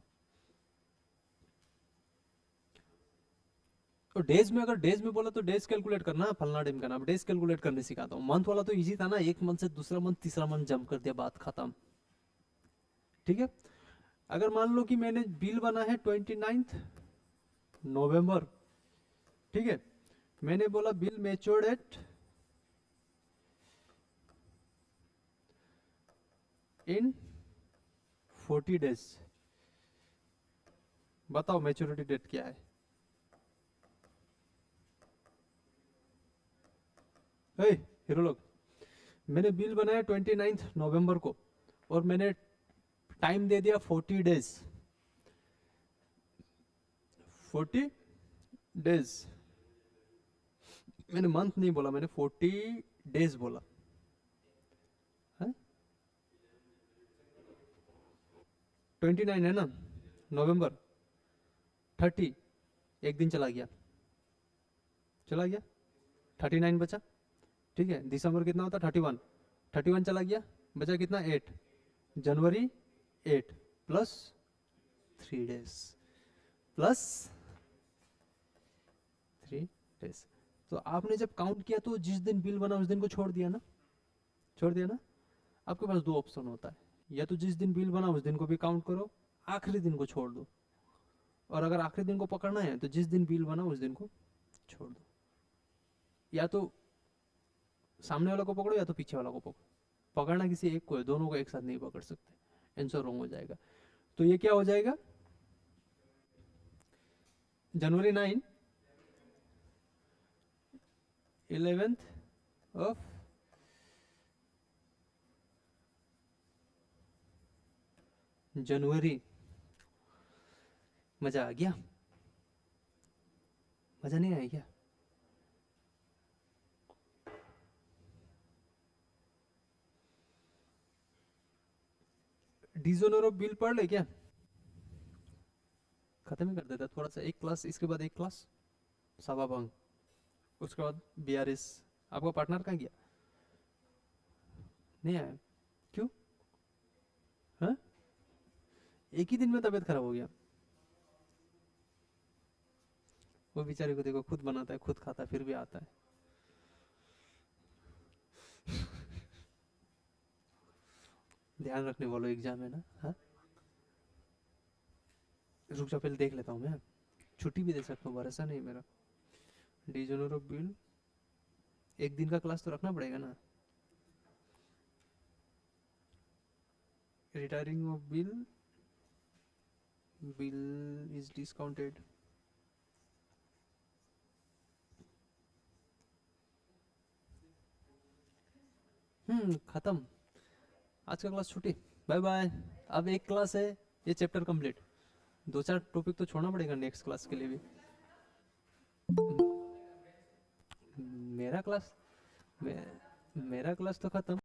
तो डेज में, अगर डेज में बोला तो डेज कैलकुलेट करना, फलना डेम करना। अब डेज कैलकुलेट करने सिखाता हूँ। मंथ वाला तो इजी था ना, एक मंथ से दूसरा मंथ तीसरा मंथ जंप कर दिया, बात खत्म, ठीक है। अगर मान लो कि मैंने बिल बना है 29 नवंबर, ठीक है। मैंने बोला बिल मैच्योर्ड एट इन 40 डेज। बताओ मैच्योरिटी डेट क्या है? हीरो लोग, मैंने बिल बनाया 29 नवंबर को और मैंने टाइम दे दिया 40 डेज। 40 डेज, मैंने मंथ नहीं बोला, मैंने 40 डेज बोला है। 29 है ना नवंबर, 30, एक दिन चला गया, चला गया, 39 बचा, ठीक है। दिसंबर कितना होता? 31, 31 चला गया, बचा कितना? 8। जनवरी 8 प्लस 3 डेज, प्लस 3 डेज। तो आपने जब काउंट किया तो जिस दिन बिल बना उस दिन को छोड़ दिया ना, छोड़ दिया ना। आपके पास 2 ऑप्शन होता है, या तो जिस दिन बिल बना उस दिन को भी काउंट करो, आखिरी दिन को छोड़ दो। और अगर आखिरी दिन को पकड़ना है तो जिस दिन बिल बना उस दिन को छोड़ दो। या तो सामने वाला को पकड़ो या तो पीछे वाला को पकड़ो, पकड़ना किसी एक को है, दोनों को एक साथ नहीं पकड़ सकते, आंसर रॉन्ग हो जाएगा। तो ये क्या हो जाएगा? जनवरी 9, 11th ऑफ जनवरी। मजा आ गया? मजा नहीं आया क्या? डिजोनर ऑफ बिल पढ़ ले क्या? खत्म ही कर देता थोड़ा सा, एक क्लास इसके बाद एक क्लास सवा भंग, उसके बाद बीआरएस। आपका पार्टनर कहाँ गया? नहीं आया? क्यों? हाँ, एक ही दिन में तबीयत खराब हो गया। वो बेचारे को देखो, खुद बनाता है खुद खाता है फिर भी आता है। ध्यान रखने वालों एग्जाम है ना। हाँ, रुक जाओ पहले देख लेता हूँ मैं, छुट्टी भी दे सकता हूँ, भरोसा नहीं मेरा। डिजोनर ऑफ बिल, एक दिन का क्लास तो रखना पड़ेगा ना। Retiring of bill, bill is discounted. खत्म, आज का क्लास छुट्टी, बाय बाय। अब एक क्लास है, ये चैप्टर कंप्लीट। 2-4 टॉपिक तो छोड़ना पड़ेगा नेक्स्ट क्लास के लिए भी। मेरा क्लास, मेरा क्लास तो खत्म।